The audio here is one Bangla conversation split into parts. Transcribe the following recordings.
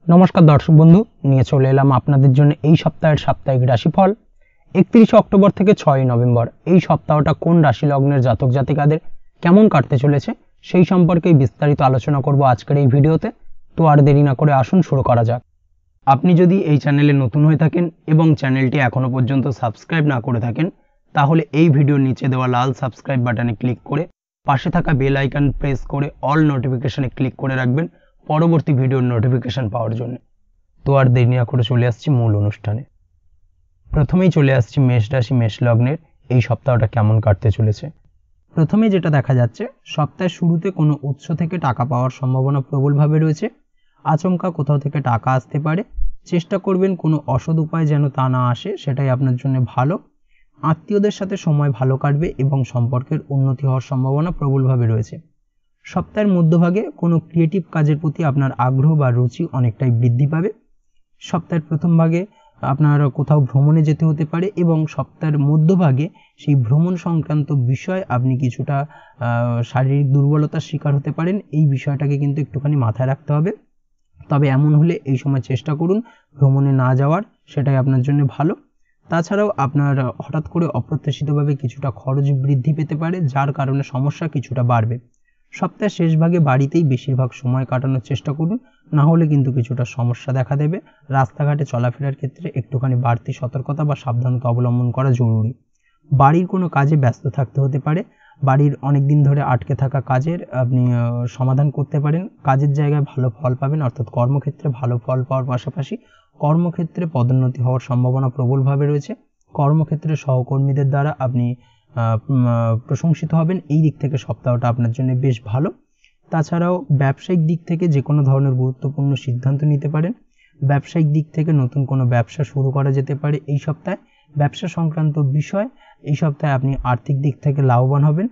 নমস্কার দর্শক বন্ধু, নিয়ে চলে এলাম আপনাদের জন্য এই সপ্তাহের সাপ্তাহিক রাশিফল 31 অক্টোবর থেকে 6 নভেম্বর। এই সপ্তাহটা কোন রাশি লগ্নের জাতক জাতিকাদের কেমন কাটতে চলেছে সেই সম্পর্কে বিস্তারিত আলোচনা করব আজকের এই ভিডিওতে। তো আর দেরি না করে আসুন শুরু করা যাক। আপনি যদি এই চ্যানেলে নতুন হয়ে থাকেন এবং চ্যানেলটি এখনো পর্যন্ত সাবস্ক্রাইব না করে থাকেন, তাহলে এই ভিডিওর নিচে দেওয়া লাল সাবস্ক্রাইব বাটনে ক্লিক করে পাশে থাকা বেল আইকন প্রেস করে অল নোটিফিকেশনে ক্লিক করে রাখবেন পরবর্তী ভিডিওর নোটিফিকেশন পাওয়ার জন্য। তো আর দেরি না করে চলে আসছি মূল অনুষ্ঠানে। প্রথমেই চলে আসছি মেষ রাশি মেষ লগ্নের এই সপ্তাহটা কেমন কাটতে চলেছে। প্রথমে যেটা দেখা যাচ্ছে, সপ্তাহের শুরুতে কোনো উৎস থেকে টাকা পাওয়ার সম্ভাবনা প্রবলভাবে রয়েছে। আচমকা কোথাও থেকে টাকা আসতে পারে। চেষ্টা করবেন কোনো অসৎ উপায় যেন তা না আসে, সেটাই আপনার জন্য ভালো। আত্মীয়দের সাথে সময় ভালো কাটবে এবং সম্পর্কের উন্নতি হওয়ার সম্ভাবনা প্রবলভাবে রয়েছে। সপ্তাহের মধ্যভাগে কোনো ক্রিয়েটিভ কাজের প্রতি আপনার আগ্রহ বা রুচি অনেকটাই বৃদ্ধি পাবে। সপ্তাহের প্রথম ভাগে আপনার কোথাও ভ্রমণে যেতে হতে পারে এবং সপ্তাহের মধ্যভাগে সেই ভ্রমণ সংক্রান্ত বিষয় আপনি কিছুটা শারীরিক দুর্বলতার শিকার হতে পারেন। এই বিষয়টাকে কিন্তু একটুখানি মাথায় রাখতে হবে। তবে এমন হলে এই সময় চেষ্টা করুন ভ্রমণে না যাওয়ার, সেটাই আপনার জন্য ভালো। তাছাড়াও আপনার হঠাৎ করে অপ্রত্যাশিতভাবে কিছুটা খরচ বৃদ্ধি পেতে পারে, যার কারণে সমস্যা কিছুটা বাড়বে। সপ্তাহের শেষ ভাগে বাড়িতেই বেশিরভাগ সময় কাটানোর চেষ্টা করুন, না হলে কিন্তু কিছুটা সমস্যা দেখা দেবে। রাস্তাঘাটে চলাফেরার ক্ষেত্রে একটুখানি বাড়তি সতর্কতা বা সাবধানতা অবলম্বন করা জরুরি। বাড়ির কোনো কাজে ব্যস্ত থাকতে হতে পারে। বাড়ির অনেক দিন ধরে আটকে থাকা কাজের আপনি সমাধান করতে পারেন। কাজের জায়গায় ভালো ফল পাবেন, অর্থাৎ কর্মক্ষেত্রে ভালো ফল পাওয়ার পাশাপাশি কর্মক্ষেত্রে পদোন্নতি হওয়ার সম্ভাবনা প্রবলভাবে রয়েছে। কর্মক্ষেত্রে সহকর্মীদের দ্বারা আপনি প্রশংসিত হবেন। এই দিক থেকে সপ্তাহটা আপনার জন্য বেশ ভালো। তাছাড়াও ব্যবসায়িক দিক থেকে যে কোনো ধরনের গুরুত্বপূর্ণ সিদ্ধান্ত নিতে পারেন। ব্যবসায়িক দিক থেকে নতুন কোনো ব্যবসা শুরু করা যেতে পারে এই সপ্তাহে। ব্যবসা সংক্রান্ত বিষয় এই সপ্তাহে আপনি আর্থিক দিক থেকে লাভবান হবেন।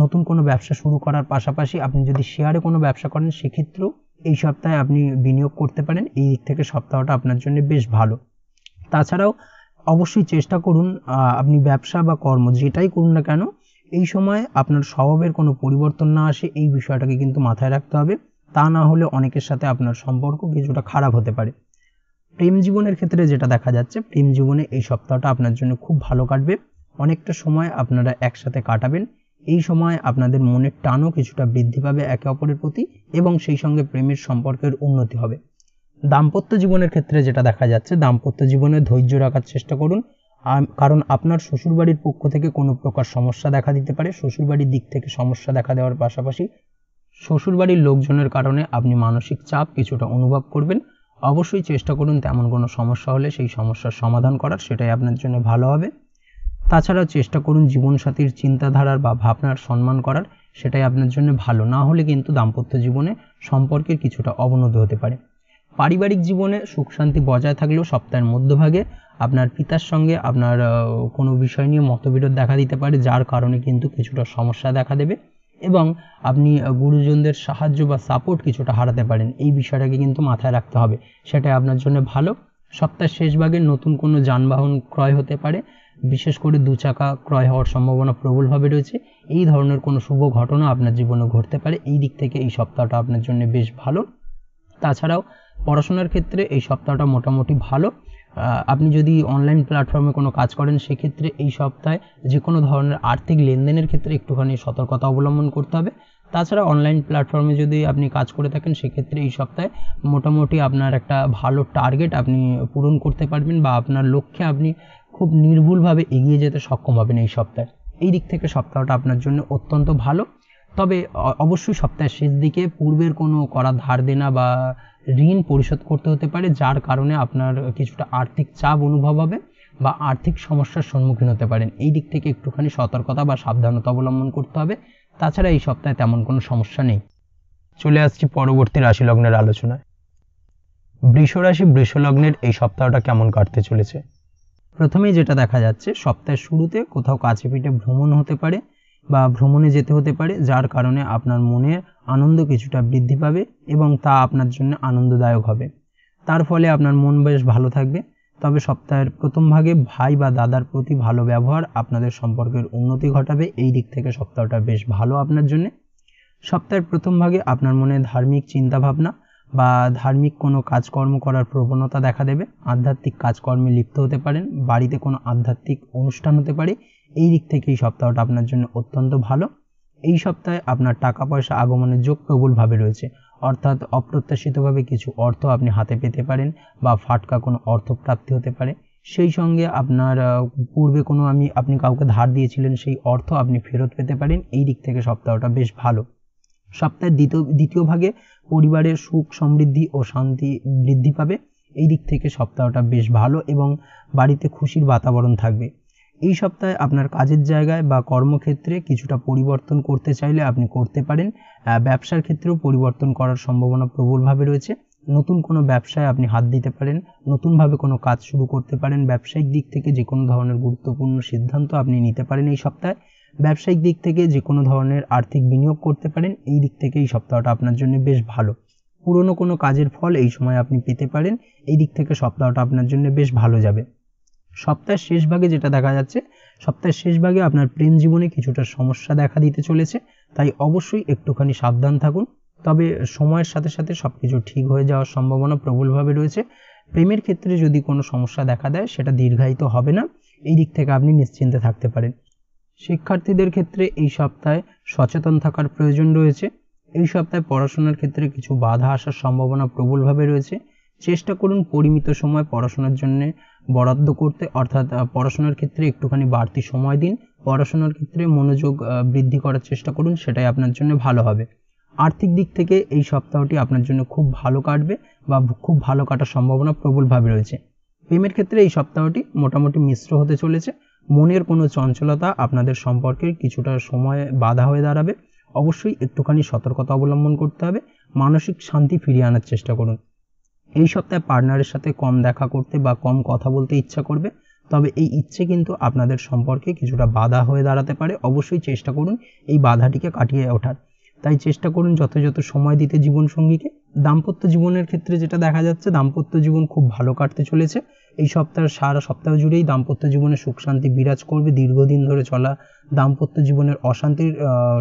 নতুন কোনো ব্যবসা শুরু করার পাশাপাশি আপনি যদি শেয়ারে কোনো ব্যবসা করেন, সেক্ষেত্রেও এই সপ্তাহে আপনি বিনিয়োগ করতে পারেন। এই দিক থেকে সপ্তাহটা আপনার জন্য বেশ ভালো। তাছাড়াও অবশ্যই চেষ্টা করুন আপনি ব্যবসা বা কর্ম যেটাই করুন না কেন, এই সময় আপনার স্বভাবের কোনো পরিবর্তন না আসে, এই বিষয়টাকে কিন্তু মাথায় রাখতে হবে। তা না হলে অনেকের সাথে আপনার সম্পর্ক কিছুটা খারাপ হতে পারে। প্রেম জীবনের ক্ষেত্রে যেটা দেখা যাচ্ছে, প্রেম জীবনে এই সপ্তাহটা আপনার জন্য খুব ভালো কাটবে। অনেকটা সময় আপনারা একসাথে কাটাবেন। এই সময় আপনাদের মনের টানও কিছুটা বৃদ্ধি পাবে একে অপরের প্রতি এবং সেই সঙ্গে প্রেমের সম্পর্কের উন্নতি হবে। দাম্পত্য জীবনের ক্ষেত্রে যেটা দেখা যাচ্ছে, দাম্পত্য জীবনে ধৈর্য রাখার চেষ্টা করুন, কারণ আপনার শ্বশুরবাড়ির পক্ষ থেকে কোনো প্রকার সমস্যা দেখা দিতে পারে। শ্বশুরবাড়ির দিক থেকে সমস্যা দেখা দেওয়ার পাশাপাশি শ্বশুরবাড়ির লোকজনের কারণে আপনি মানসিক চাপ কিছুটা অনুভব করবেন। অবশ্যই চেষ্টা করুন তেমন কোনো সমস্যা হলে সেই সমস্যার সমাধান করার, সেটাই আপনার জন্য ভালো হবে। তাছাড়াও চেষ্টা করুন জীবনসাথীর চিন্তাধারার বা ভাবনার সম্মান করার, সেটাই আপনার জন্য ভালো। না হলে কিন্তু দাম্পত্য জীবনে সম্পর্কের কিছুটা অবনতি হতে পারে। পারিবারিক জীবনে সুখ শান্তি বজায় থাকলেও সপ্তাহের মধ্যভাগে আপনার পিতার সঙ্গে আপনার কোনো বিষয় নিয়ে মতবিরোধ দেখা দিতে পারে, যার কারণে কিন্তু কিছুটা সমস্যা দেখা দেবে এবং আপনি গুরুজনদের সাহায্য বা সাপোর্ট কিছুটা হারাতে পারেন। এই বিষয়টাকে কিন্তু মাথায় রাখতে হবে, সেটাই আপনার জন্য ভালো। সপ্তাহের শেষ ভাগে নতুন কোনো যানবাহন ক্রয় হতে পারে, বিশেষ করে 2 চাকা ক্রয় হওয়ার সম্ভাবনা প্রবলভাবে রয়েছে। এই ধরনের কোনো শুভ ঘটনা আপনার জীবনে ঘটতে পারে। এই দিক থেকে এই সপ্তাহটা আপনার জন্য বেশ ভালো। তাছাড়াও পড়াশোনার ক্ষেত্রে এই সপ্তাহটা মোটামুটি ভালো। আপনি যদি অনলাইন প্ল্যাটফর্মে কোনো কাজ করেন, সেক্ষেত্রে এই সপ্তাহে যে কোনো ধরনের আর্থিক লেনদেনের ক্ষেত্রে একটুখানি সতর্কতা অবলম্বন করতে হবে। তাছাড়া অনলাইন প্ল্যাটফর্মে যদি আপনি কাজ করে থাকেন, সেক্ষেত্রে এই সপ্তাহে মোটামুটি আপনার একটা ভালো টার্গেট আপনি পূরণ করতে পারবেন বা আপনার লক্ষ্যে আপনি খুব নির্ভুলভাবে এগিয়ে যেতে সক্ষম হবেন এই সপ্তাহে। এই দিক থেকে সপ্তাহটা আপনার জন্য অত্যন্ত ভালো। তবে অবশ্যই সপ্তাহের শেষ দিকে পূর্বের কোনো করা ধার দেনা বা ঋণ পরিশোধ করতে হতে পারে, যার কারণে আপনার কিছুটা আর্থিক চাপ অনুভব হবে বা আর্থিক সমস্যার সম্মুখীন হতে পারেন। এই দিক থেকে একটুখানি সতর্কতা বা সাবধানতা অবলম্বন করতে হবে। তাছাড়া এই সপ্তাহে তেমন কোনো সমস্যা নেই। চলে আসছি পরবর্তী রাশি লগ্নের আলোচনায়। বৃষ রাশি বৃষ লগ্নের এই সপ্তাহটা কেমন কাটতে চলেছে। প্রথমেই যেটা দেখা যাচ্ছে, সপ্তাহের শুরুতে কোথাও কাছে পিঠে ভ্রমণ হতে পারে বা ভ্রমণে যেতে হতে পারে, যার কারণে আপনার মনের আনন্দ কিছুটা বৃদ্ধি পাবে এবং তা আপনার জন্য আনন্দদায়ক হবে। তার ফলে আপনার মন বেশ ভালো থাকবে। তবে সপ্তাহের প্রথম ভাগে ভাই বা দাদার প্রতি ভালো ব্যবহার আপনাদের সম্পর্কের উন্নতি ঘটাবে। এই দিক থেকে সপ্তাহটা বেশ ভালো আপনার জন্য। সপ্তাহের প্রথম ভাগে আপনার মনে ধার্মিক চিন্তাভাবনা বা ধার্মিক কোনো কাজকর্ম করার প্রবণতা দেখা দেবে, আধ্যাত্মিক কাজকর্মে লিপ্ত হতে পারেন, বাড়িতে কোনো আধ্যাত্মিক অনুষ্ঠান হতে পারে। এই দিক থেকে এই সপ্তাহটা আপনার জন্য অত্যন্ত ভালো। এই সপ্তাহে আপনার টাকা পয়সা আগমনের যোগ প্রবলভাবে রয়েছে, অর্থাৎ অপ্রত্যাশিতভাবে কিছু অর্থ আপনি হাতে পেতে পারেন বা ফাটকা কোনো অর্থপ্রাপ্তি হতে পারে। সেই সঙ্গে আপনার পূর্বে কোনো আপনি কাউকে ধার দিয়েছিলেন, সেই অর্থ আপনি ফেরত পেতে পারেন। এই দিক থেকে সপ্তাহটা বেশ ভালো। সপ্তাহের দ্বিতীয় ভাগে পরিবারের সুখ সমৃদ্ধি ও শান্তি বৃদ্ধি পাবে। এই দিক থেকে সপ্তাহটা বেশ ভালো এবং বাড়িতে খুশির বাতাবরণ থাকবে। এই সপ্তাহে আপনার কাজের জায়গায় বা কর্মক্ষেত্রে কিছুটা পরিবর্তন করতে চাইলে আপনি করতে পারেন। ব্যবসার ক্ষেত্রেও পরিবর্তন করার সম্ভাবনা প্রবলভাবে রয়েছে। নতুন কোনো ব্যবসায় আপনি হাত দিতে পারেন, নতুনভাবে কোনো কাজ শুরু করতে পারেন। ব্যবসায়িক দিক থেকে যে কোনো ধরনের গুরুত্বপূর্ণ সিদ্ধান্ত আপনি নিতে পারেন এই সপ্তাহে। ব্যবসায়িক দিক থেকে যে কোনো ধরনের আর্থিক বিনিয়োগ করতে পারেন। এই দিক থেকে এই সপ্তাহটা আপনার জন্য বেশ ভালো। পুরনো কোনো কাজের ফল এই সময় আপনি পেতে পারেন। এই দিক থেকে সপ্তাহটা আপনার জন্য বেশ ভালো যাবে। সপ্তাহের শেষ ভাগে যেটা দেখা যাচ্ছে, সপ্তাহের শেষ ভাগে আপনার প্রেম জীবনে কিছুটা সমস্যা দেখা দিতে চলেছে, তাই অবশ্যই একটুখানি সাবধান থাকুন। তবে সময়ের সাথে সাথে সবকিছু ঠিক হয়ে যাওয়ার সম্ভাবনা প্রবলভাবে রয়েছে। প্রেমের ক্ষেত্রে যদি কোনো সমস্যা দেখা দেয় সেটা দীর্ঘায়িত হবে না, এই দিক থেকে আপনি নিশ্চিন্তে থাকতে পারেন। শিক্ষার্থীদের ক্ষেত্রে এই সপ্তাহে সচেতন থাকার প্রয়োজন রয়েছে। এই সপ্তাহে পড়াশোনার ক্ষেত্রে কিছু বাধা আসার সম্ভাবনা প্রবলভাবে রয়েছে। চেষ্টা করুন পরিমিত সময় পড়াশোনার জন্য বরাদ্দ করতে, অর্থাৎ পড়াশোনার ক্ষেত্রে একটুখানি বাড়তি সময় দিন। পড়াশোনার ক্ষেত্রে মনোযোগ বৃদ্ধি করার চেষ্টা করুন, সেটাই আপনার জন্য ভালো হবে। আর্থিক দিক থেকে এই সপ্তাহটি আপনার জন্য খুব ভালো কাটবে বা খুব ভালো কাটার সম্ভাবনা প্রবলভাবে রয়েছে। প্রেমের ক্ষেত্রে এই সপ্তাহটি মোটামুটি মিশ্র হতে চলেছে। মনের কোনো চঞ্চলতা আপনাদের সম্পর্কের কিছুটা সময় বাধা হয়ে দাঁড়াবে। অবশ্যই একটুখানি সতর্কতা অবলম্বন করতে হবে। মানসিক শান্তি ফিরিয়ে আনার চেষ্টা করুন। এই সপ্তাহে পার্টনারের সাথে কম দেখা করতে বা কম কথা বলতে ইচ্ছা করবে, তবে এই ইচ্ছে কিন্তু আপনাদের সম্পর্কে কিছুটা বাধা হয়ে দাঁড়াতে পারে। অবশ্যই চেষ্টা করুন এই বাধাটিকে কাটিয়ে ওঠার। তাই চেষ্টা করুন যথাযথ সময় দিতে জীবনসঙ্গীকে। দাম্পত্য জীবনের ক্ষেত্রে যেটা দেখা যাচ্ছে, দাম্পত্য জীবন খুব ভালো কাটতে চলেছে। এই সপ্তাহের সারা সপ্তাহ জুড়েই দাম্পত্য জীবনে সুখ শান্তি বিরাজ করবে। দীর্ঘদিন ধরে চলা দাম্পত্য জীবনের অশান্তির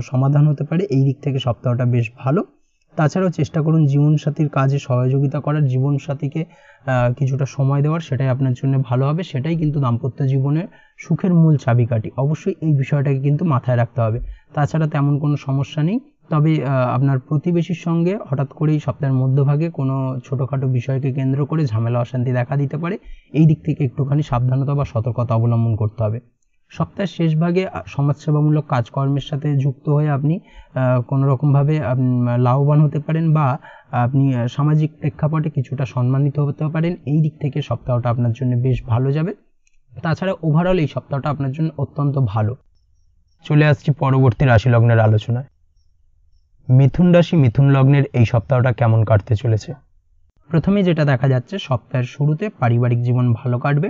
সমাধান হতে পারে। এই দিক থেকে সপ্তাহটা বেশ ভালো। তাছাড়াও চেষ্টা করুন জীবনসাথীর কাজে সহযোগিতা করার, জীবনসাথীকে কিছুটা সময় দেওয়ার, সেটাই আপনার জন্য ভালো হবে। সেটাই কিন্তু দাম্পত্য জীবনের সুখের মূল চাবিকাঠি। অবশ্যই এই বিষয়টাকে কিন্তু মাথায় রাখতে হবে। তাছাড়া তেমন কোনো সমস্যা নেই। তবে আপনার প্রতিবেশীর সঙ্গে হঠাৎ করেই সপ্তাহের মধ্যভাগে কোনো ছোটোখাটো বিষয়কে কেন্দ্র করে ঝামেলা অশান্তি দেখা দিতে পারে। এই দিক থেকে একটুখানি সাবধানতা বা সতর্কতা অবলম্বন করতে হবে। সপ্তাহের শেষ ভাগে সমাজসেবামূলক কাজকর্মের সাথে যুক্ত হয়ে আপনি কোনো রকমভাবে লাভবান হতে পারেন বা আপনি সামাজিক প্রেক্ষাপটে কিছুটা সম্মানিত হতে পারেন। এই দিক থেকে সপ্তাহটা আপনার জন্য বেশ ভালো যাবে। তাছাড়া ওভারঅল এই সপ্তাহটা আপনার জন্য অত্যন্ত ভালো। চলে আসছি পরবর্তী রাশি লগ্নের আলোচনায়। মিথুন রাশি মিথুন লগ্নের এই সপ্তাহটা কেমন কাটতে চলেছে? প্রথমে যেটা দেখা যাচ্ছে, সপ্তাহের শুরুতে পারিবারিক জীবন ভালো কাটবে।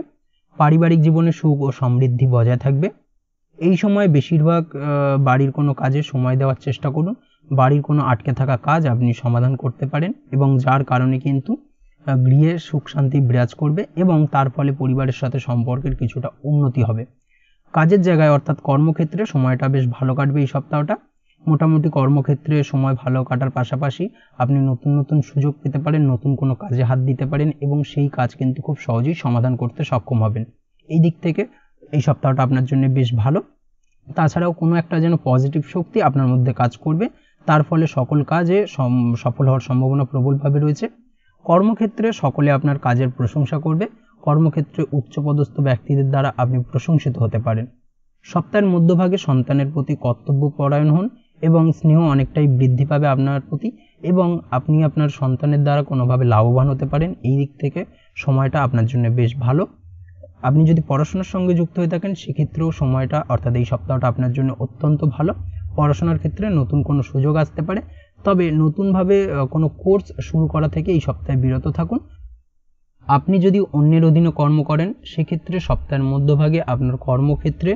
পারিবারিক জীবনে সুখ ও সমৃদ্ধি বজায় থাকবে। এই সময় বেশিরভাগ বাড়ির কোনো কাজে সময় দেওয়ার চেষ্টা করুন। বাড়ির কোনো আটকে থাকা কাজ আপনি সমাধান করতে পারেন এবং যার কারণে কিন্তু গৃহে সুখ শান্তি বিরাজ করবে এবং তার ফলে পরিবারের সাথে সম্পর্কের কিছুটা উন্নতি হবে। কাজের জায়গায় অর্থাৎ কর্মক্ষেত্রে সময়টা বেশ ভালো কাটবে এই সপ্তাহটা। মোটামুটি কর্মক্ষেত্রে সময় ভালো কাটার পাশাপাশি আপনি নতুন নতুন সুযোগ পেতে পারেন, নতুন কোনো কাজে হাত দিতে পারেন এবং সেই কাজ কিন্তু খুব সহজেই সমাধান করতে সক্ষম হবেন। এই দিক থেকে এই সপ্তাহটা আপনার জন্য বেশ ভালো। তাছাড়াও কোনো একটা যেন পজিটিভ শক্তি আপনার মধ্যে কাজ করবে, তার ফলে সকল কাজে সফল হওয়ার সম্ভাবনা প্রবলভাবে রয়েছে। কর্মক্ষেত্রে সকলে আপনার কাজের প্রশংসা করবে। কর্মক্ষেত্রে উচ্চপদস্থ ব্যক্তিদের দ্বারা আপনি প্রশংসিত হতে পারেন। সপ্তাহের মধ্যভাগে সন্তানের প্রতি কর্তব্যপরায়ণ হন এবং স্নেহ অনেকটাই বৃদ্ধি পাবে আপনার প্রতি এবং আপনি আপনার সন্তানের দ্বারা কোনোভাবে লাভবান হতে পারেন। এই দিক থেকে সময়টা আপনার জন্য বেশ ভালো। আপনি যদি পড়াশোনার সঙ্গে যুক্ত হয়ে থাকেন সেক্ষেত্রেও সময়টা অর্থাৎ এই সপ্তাহটা আপনার জন্য অত্যন্ত ভালো। পড়াশোনার ক্ষেত্রে নতুন কোনো সুযোগ আসতে পারে, তবে নতুনভাবে কোনো কোর্স শুরু করা থেকে এই সপ্তাহে বিরত থাকুন। আপনি যদি অন্যের অধীনে কর্ম করেন সেক্ষেত্রে সপ্তাহের মধ্যভাগে আপনার কর্মক্ষেত্রে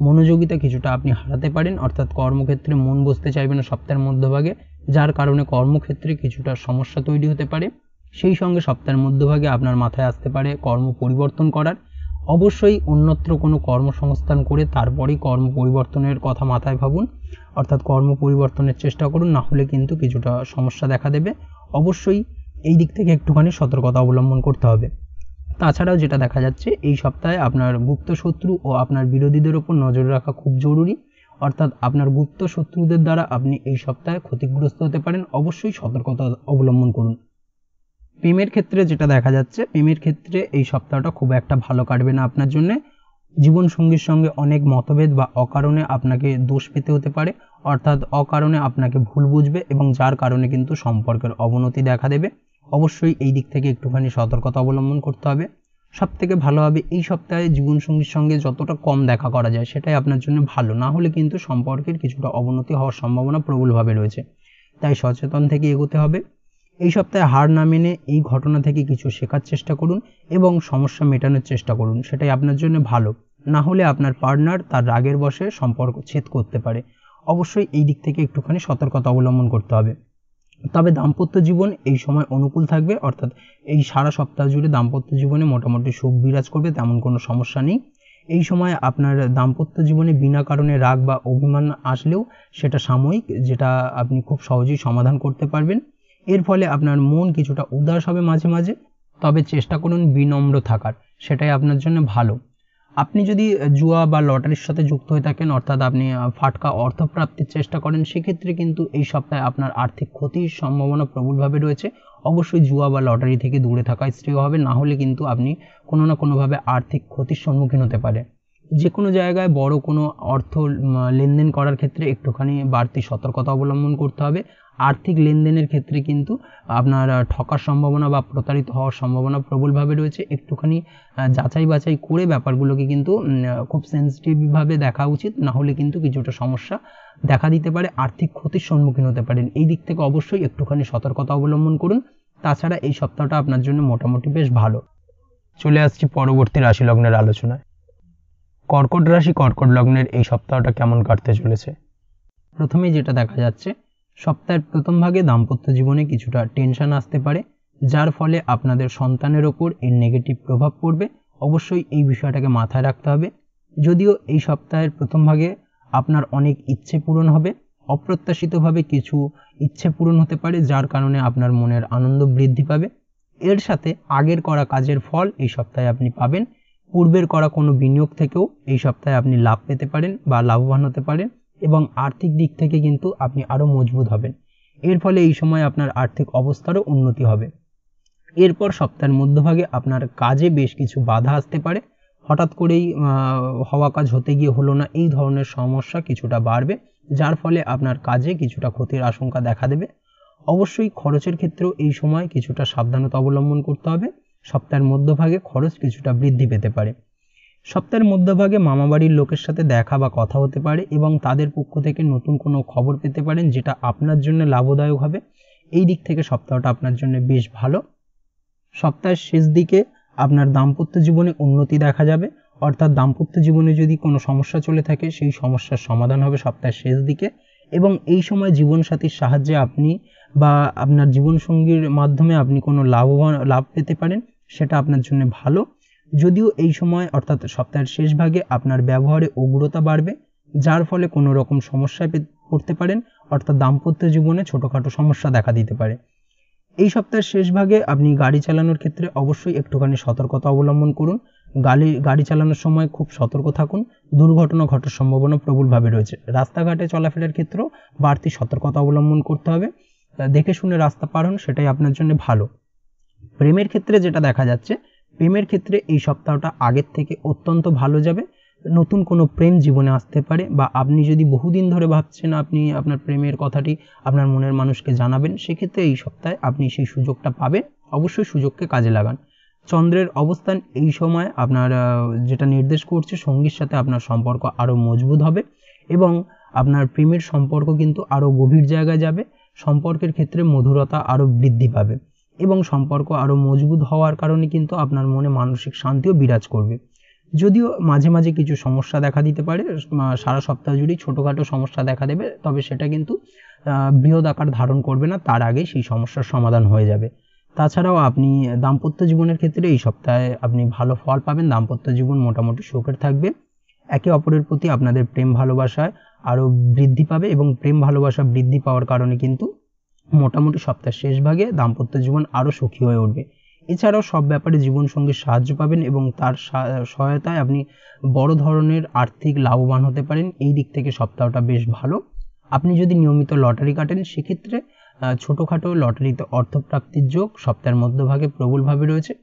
মনোযোগিতা কিছুটা আপনি হারাতে পারেন, অর্থাৎ কর্মক্ষেত্রে মন বসতে চাইবে না সপ্তাহের মধ্যভাগে, যার কারণে কর্মক্ষেত্রে কিছুটা সমস্যা তৈরি হতে পারে। সেই সঙ্গে সপ্তাহের মধ্যভাগে আপনার মাথায় আসতে পারে কর্ম পরিবর্তন করার। অবশ্যই অন্যত্র কোনো কর্মসংস্থান করে তারপরেই কর্ম পরিবর্তনের কথা মাথায় ভাবুন, অর্থাৎ কর্ম পরিবর্তনের চেষ্টা করুন, না হলে কিন্তু কিছুটা সমস্যা দেখা দেবে। অবশ্যই এই দিক থেকে একটুখানি সতর্কতা অবলম্বন করতে হবে। তাছাড়াও যেটা দেখা যাচ্ছে এই সপ্তাহে আপনার গুপ্ত শত্রু ও আপনার বিরোধীদের উপর নজর রাখা খুব জরুরি, অর্থাৎ আপনার গুপ্ত শত্রুদের দ্বারা আপনি এই সপ্তাহে ক্ষতিগ্রস্ত হতে পারেন, অবশ্যই সতর্কতা অবলম্বন করুন। প্রেমের ক্ষেত্রে যেটা দেখা যাচ্ছে, প্রেমের ক্ষেত্রে এই সপ্তাহটা খুব একটা ভালো কাটবে না আপনার জন্য। জীবনসঙ্গীর সঙ্গে অনেক মতভেদ বা অকারণে আপনাকে দোষ পেতে হতে পারে, অর্থাৎ অকারণে আপনাকে ভুল বুঝবে এবং যার কারণে কিন্তু সম্পর্কের অবনতি দেখা দেবে। অবশ্যই এই দিক থেকে একটুখানি সতর্কতা অবলম্বন করতে হবে। সব থেকে ভালো হবে এই সপ্তাহে জীবনসঙ্গীর সঙ্গে যতটা কম দেখা করা যায় সেটাই আপনার জন্য ভালো, না হলে কিন্তু সম্পর্কের কিছুটা অবনতি হওয়ার সম্ভাবনা প্রবলভাবে রয়েছে, তাই সচেতন থেকে এগোতে হবে। এই সপ্তাহে হার না মেনে এই ঘটনা থেকে কিছু শেখার চেষ্টা করুন এবং সমস্যা মেটানোর চেষ্টা করুন, সেটাই আপনার জন্য ভালো। না হলে আপনার পার্টনার তার রাগের বশে সম্পর্ক ছেদ করতে পারে। অবশ্যই এই দিক থেকে একটুখানি সতর্কতা অবলম্বন করতে হবে। তবে দাম্পত্য জীবন এই সময় অনুকূল থাকবে, অর্থাৎ এই সারা সপ্তাহ জুড়ে দাম্পত্য জীবনে মোটামুটি সুখ বিরাজ করবে, তেমন কোনো সমস্যা নেই। এই সময় আপনার দাম্পত্য জীবনে বিনা কারণে রাগ বা অভিমান আসলেও সেটা সাময়িক, যেটা আপনি খুব সহজেই সমাধান করতে পারবেন। এর ফলে আপনার মন কিছুটা উদাস হবে মাঝে মাঝে, তবে চেষ্টা করুন বিনম্র থাকার, সেটাই আপনার জন্য ভালো। আপনি যদি জুয়া বা লটারির সাথে যুক্ত হয়ে থাকেন, অর্থাৎ আপনি ফাটকা অর্থপ্রাপ্তির চেষ্টা করেন, সেক্ষেত্রে কিন্তু এই সপ্তাহে আপনার আর্থিক ক্ষতির সম্ভাবনা প্রবলভাবে রয়েছে। অবশ্যই জুয়া বা লটারি থেকে দূরে থাকাই শ্রেয় হবে, না হলে কিন্তু আপনি কোনো না কোনোভাবে আর্থিক ক্ষতির সম্মুখীন হতে পারে। যে কোনো জায়গায় বড় কোনো অর্থ লেনদেন করার ক্ষেত্রে একটুখানি বাড়তি সতর্কতা অবলম্বন করতে হবে। আর্থিক লেনদেনের ক্ষেত্রে কিন্তু আপনার ঠকার সম্ভাবনা বা প্রতারিত হওয়ার সম্ভাবনা প্রবলভাবে রয়েছে। একটুখানি যাচাই বাছাই করে ব্যাপারগুলোকে কিন্তু খুব সেন্সিটিভভাবে দেখা উচিত, না হলে কিন্তু কিছুটা সমস্যা দেখা দিতে পারে, আর্থিক ক্ষতির সম্মুখীন হতে পারেন। এই দিক থেকে অবশ্যই একটুখানি সতর্কতা অবলম্বন করুন। তাছাড়া এই সপ্তাহটা আপনার জন্য মোটামুটি বেশ ভালো। চলে আসছি পরবর্তী রাশি লগ্নের আলোচনায়। কর্কট রাশি কর্কট লগ্নের এই সপ্তাহটা কেমন কাটতে চলেছে? প্রথমেই যেটা দেখা যাচ্ছে, সপ্তাহের প্রথম ভাগে দাম্পত্য জীবনে কিছুটা টেনশন আসতে পারে, যার ফলে আপনাদের সন্তানের ওপর এর নেগেটিভ প্রভাব পড়বে। অবশ্যই এই বিষয়টাকে মাথায় রাখতে হবে। যদিও এই সপ্তাহের প্রথম ভাগে আপনার অনেক ইচ্ছে পূরণ হবে, অপ্রত্যাশিতভাবে কিছু ইচ্ছে পূরণ হতে পারে, যার কারণে আপনার মনের আনন্দ বৃদ্ধি পাবে। এর সাথে আগের করা কাজের ফল এই সপ্তাহে আপনি পাবেন। পূর্বের করা কোনো বিনিয়োগ থেকেও এই সপ্তাহে আপনি লাভ পেতে পারেন বা লাভবান হতে পারেন, এবং আর্থিক দিক থেকে কিন্তু আপনি আরও মজবুত হবেন। এর ফলে এই সময় আপনার আর্থিক অবস্থারও উন্নতি হবে। এরপর সপ্তাহের মধ্যভাগে আপনার কাজে বেশ কিছু বাধা আসতে পারে, হঠাৎ করেই হওয়া কাজ হতে গিয়ে হলো না, এই ধরনের সমস্যা কিছুটা বাড়বে, যার ফলে আপনার কাজে কিছুটা ক্ষতির আশঙ্কা দেখা দেবে। অবশ্যই খরচের ক্ষেত্রেও এই সময় কিছুটা সাবধানতা অবলম্বন করতে হবে। সপ্তাহের মধ্যভাগে খরচ কিছুটা বৃদ্ধি পেতে পারে। সপ্তাহের মধ্যভাগে মামাবাড়ির লোকের সাথে দেখা বা কথা হতে পারে এবং তাদের পক্ষ থেকে নতুন কোনো খবর পেতে পারেন, যেটা আপনার জন্য লাভদায়ক হবে। এই দিক থেকে সপ্তাহটা আপনার জন্য বেশ ভালো। সপ্তাহের শেষ দিকে আপনার দাম্পত্য জীবনে উন্নতি দেখা যাবে, অর্থাৎ দাম্পত্য জীবনে যদি কোনো সমস্যা চলে থাকে সেই সমস্যার সমাধান হবে সপ্তাহের শেষ দিকে, এবং এই সময় জীবনসাথীর সাহায্যে আপনি বা আপনার জীবনসঙ্গীর মাধ্যমে আপনি কোনো লাভ পেতে পারেন, সেটা আপনার জন্য ভালো। যদিও এই সময় অর্থাৎ সপ্তাহের শেষ ভাগে আপনার ব্যবহারে উগ্রতা বাড়বে, যার ফলে কোনো রকম সমস্যায় পড়তে পারেন, অর্থাৎ দাম্পত্য জীবনে ছোটোখাটো সমস্যা দেখা দিতে পারে। এই সপ্তাহের শেষ ভাগে আপনি গাড়ি চালানোর ক্ষেত্রে অবশ্যই একটুখানি সতর্কতা অবলম্বন করুন। গাড়ি চালানোর সময় খুব সতর্ক থাকুন, দুর্ঘটনা ঘটার সম্ভাবনা প্রবলভাবে রয়েছে। রাস্তাঘাটে চলাফেরার ক্ষেত্রেও বাড়তি সতর্কতা অবলম্বন করতে হবে, দেখে শুনে রাস্তা পার হন, সেটাই আপনার জন্য ভালো। প্রেমের ক্ষেত্রে যেটা দেখা যাচ্ছে, প্রেমের ক্ষেত্রে এই সপ্তাহটা আগের থেকে অত্যন্ত ভালো যাবে। নতুন কোনো প্রেম জীবনে আসতে পারে, বা আপনি যদি বহুদিন ধরে ভাবছেন আপনি আপনার প্রেমের কথাটি আপনার মনের মানুষকে জানাবেন, সেক্ষেত্রে এই সপ্তাহে আপনি সেই সুযোগটা পাবেন। অবশ্যই সুযোগকে কাজে লাগান। চন্দ্রের অবস্থান এই সময় আপনার যেটা নির্দেশ করছে, সঙ্গীর সাথে আপনার সম্পর্ক আরও মজবুত হবে এবং আপনার প্রেমের সম্পর্ক কিন্তু আরও গভীর জায়গায় যাবে। সম্পর্কের ক্ষেত্রে মধুরতা আরও বৃদ্ধি পাবে এবং সম্পর্ক আরও মজবুত হওয়ার কারণে কিন্তু আপনার মনে মানসিক শান্তিও বিরাজ করবে। যদিও মাঝে মাঝে কিছু সমস্যা দেখা দিতে পারে, সারা সপ্তাহ জুড়েই ছোটোখাটো সমস্যা দেখা দেবে, তবে সেটা কিন্তু বৃহৎ আকার ধারণ করবে না, তার আগে সেই সমস্যার সমাধান হয়ে যাবে। তাছাড়াও আপনি দাম্পত্য জীবনের ক্ষেত্রে এই সপ্তাহে আপনি ভালো ফল পাবেন, দাম্পত্য জীবন মোটামুটি সুখের থাকবে। একে অপরের প্রতি আপনাদের প্রেম ভালোবাসায় আরও বৃদ্ধি পাবে এবং প্রেম ভালোবাসা বৃদ্ধি পাওয়ার কারণে কিন্তু মোটামুটি সপ্তাহের শেষ ভাগে দাম্পত্য জীবন আরও সুখী হয়ে উঠবে। এছাড়াও সব ব্যাপারে জীবনসঙ্গীর সাহায্য পাবেন এবং তার সহায়তায় আপনি বড় ধরনের আর্থিক লাভবান হতে পারেন। এই দিক থেকে সপ্তাহটা বেশ ভালো। আপনি যদি নিয়মিত লটারি কাটেন সেক্ষেত্রে ছোটোখাটো লটারিতে অর্থপ্রাপ্তির যোগ সপ্তাহের মধ্যভাগে প্রবলভাবে রয়েছে।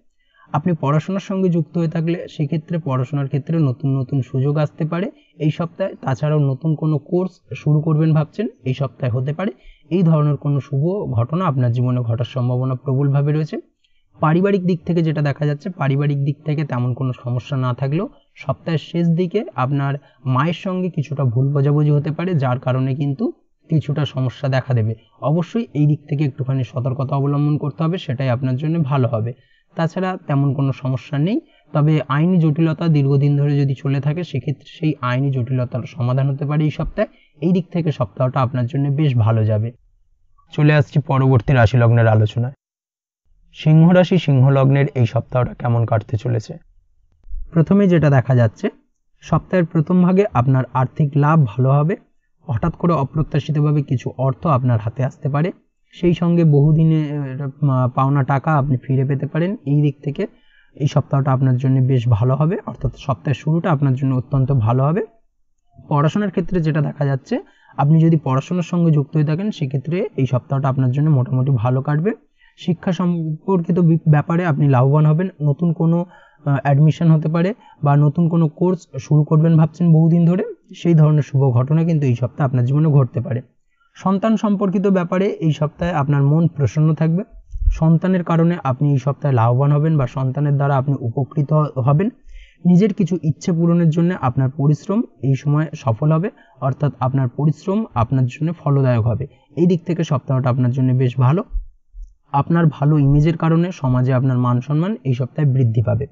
আপনি পড়াশোনার সঙ্গে যুক্ত হয়ে থাকলে সেক্ষেত্রে পড়াশোনার ক্ষেত্রে নতুন নতুন সুযোগ আসতে পারে এই সপ্তাহে। তাছাড়াও নতুন কোনো কোর্স শুরু করবেন ভাবছেন, এই সপ্তাহে হতে পারে। এই ধরনের কোনো শুভ ঘটনা আপনার জীবনে ঘটার সম্ভাবনা প্রবলভাবে রয়েছে। পারিবারিক দিক থেকে যেটা দেখা যাচ্ছে, পারিবারিক দিক থেকে তেমন কোনো সমস্যা না থাকলেও সপ্তাহের শেষ দিকে আপনার মায়ের সঙ্গে কিছুটা ভুল বোঝাবুঝি হতে পারে, যার কারণে কিন্তু কিছুটা সমস্যা দেখা দেবে। অবশ্যই এই দিক থেকে একটুখানি সতর্কতা অবলম্বন করতে হবে, সেটাই আপনার জন্য ভালো হবে। তাছাড়া তেমন কোনো সমস্যা নেই, তবে আইনি জটিলতা দীর্ঘদিন ধরে যদি চলে থাকে সেক্ষেত্রে সেই আইনি জটিলতার সমাধান হতে পারে এই সপ্তাহে। এই দিক থেকে সপ্তাহটা আপনার জন্য বেশ ভালো যাবে। চলে আসছি পরবর্তী রাশি লগ্নের আলোচনায়। সিংহ রাশি সিংহ লগ্নের এই সপ্তাহটা কেমন কাটতে চলেছে। প্রথমে যেটা দেখা যাচ্ছে, সপ্তাহের প্রথম ভাগে আপনার আর্থিক লাভ ভালো হবে। হঠাৎ করে অপ্রত্যাশিতভাবে কিছু অর্থ আপনার হাতে আসতে পারে, সেই সঙ্গে বহুদিনে পাওনা টাকা আপনি ফিরে পেতে পারেন। এই দিক থেকে এই সপ্তাহটা আপনার জন্য বেশ ভালো হবে, অর্থাৎ সপ্তাহের শুরুটা আপনার জন্য অত্যন্ত ভালো হবে। পড়াশোনার ক্ষেত্রে যেটা দেখা যাচ্ছে, আপনি যদি পড়াশোনার সঙ্গে যুক্ত হয়ে থাকেন সেক্ষেত্রে এই সপ্তাহটা আপনার জন্য মোটামুটি ভালো কাটবে। শিক্ষা সম্পর্কিত ব্যাপারে আপনি লাভবান হবেন। নতুন কোনো অ্যাডমিশন হতে পারে বা নতুন কোনো কোর্স শুরু করবেন ভাবছেন বহুদিন ধরে, সেই ধরনের শুভ ঘটনা কিন্তু এই সপ্তাহে আপনার জীবনে ঘটতে পারে। সন্তান সম্পর্কিত ব্যাপারে এই সপ্তাহে আপনার মন প্রসন্ন থাকবে। সন্তানের কারণে আপনি এই সপ্তাহে লাভবান হবেন বা সন্তানের দ্বারা আপনি উপকৃত হবেন। নিজের কিছু ইচ্ছে পূরণের জন্য আপনার পরিশ্রম এই সময় সফল হবে, অর্থাৎ আপনার পরিশ্রম আপনার জন্য ফলদায়ক হবে। এই দিক থেকে সপ্তাহটা আপনার জন্য বেশ ভালো। আপনার ভালো ইমেজের কারণে সমাজে আপনার মান সম্মান এই সপ্তাহে বৃদ্ধি পাবে।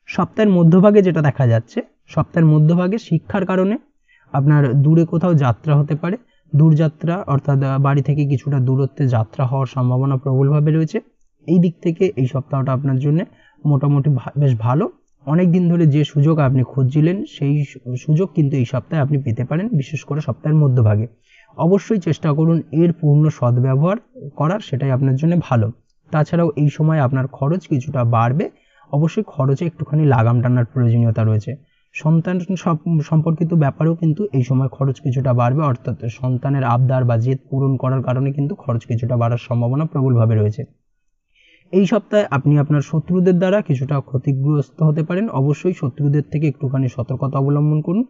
সপ্তাহের মধ্যভাগে যেটা দেখা যাচ্ছে, সপ্তাহের মধ্যভাগে শিক্ষার কারণে আপনার দূরে কোথাও যাত্রা হতে পারে। দূরযাত্রা অর্থাৎ বাড়ি থেকে কিছুটা দূরত্বে যাত্রা হওয়ার সম্ভাবনা প্রবলভাবে রয়েছে। এই দিক থেকে এই সপ্তাহটা আপনার জন্য মোটামুটি বেশ ভালো। অনেক দিন ধরে যে সুযোগ আপনি খুঁজছিলেন সেই সুযোগ কিন্তু এই সপ্তাহে আপনি পেতে পারেন, বিশেষ করে সপ্তাহের মধ্যভাগে। অবশ্যই চেষ্টা করুন এর পূর্ণ সদ্ব্যবহার করার, সেটাই আপনার জন্য ভালো। তাছাড়াও এই সময় আপনার খরচ কিছুটা বাড়বে, অবশ্যই খরচে একটুখানি লাগাম টানার প্রয়োজনীয়তা রয়েছে। সন্তান সম্পর্কিত ব্যাপারেও কিন্তু এই সময় খরচ কিছুটা বাড়বে, অর্থাৎ সন্তানের আবদার বা জেদ পূরণ করার কারণে কিন্তু খরচ কিছুটা বাড়ার সম্ভাবনা প্রবলভাবে রয়েছে। এই সপ্তাহে আপনি আপনার শত্রুদের দ্বারা কিছুটা ক্ষতিগ্রস্ত হতে পারেন। অবশ্যই শত্রুদের থেকে একটুখানি সতর্কতা অবলম্বন করুন।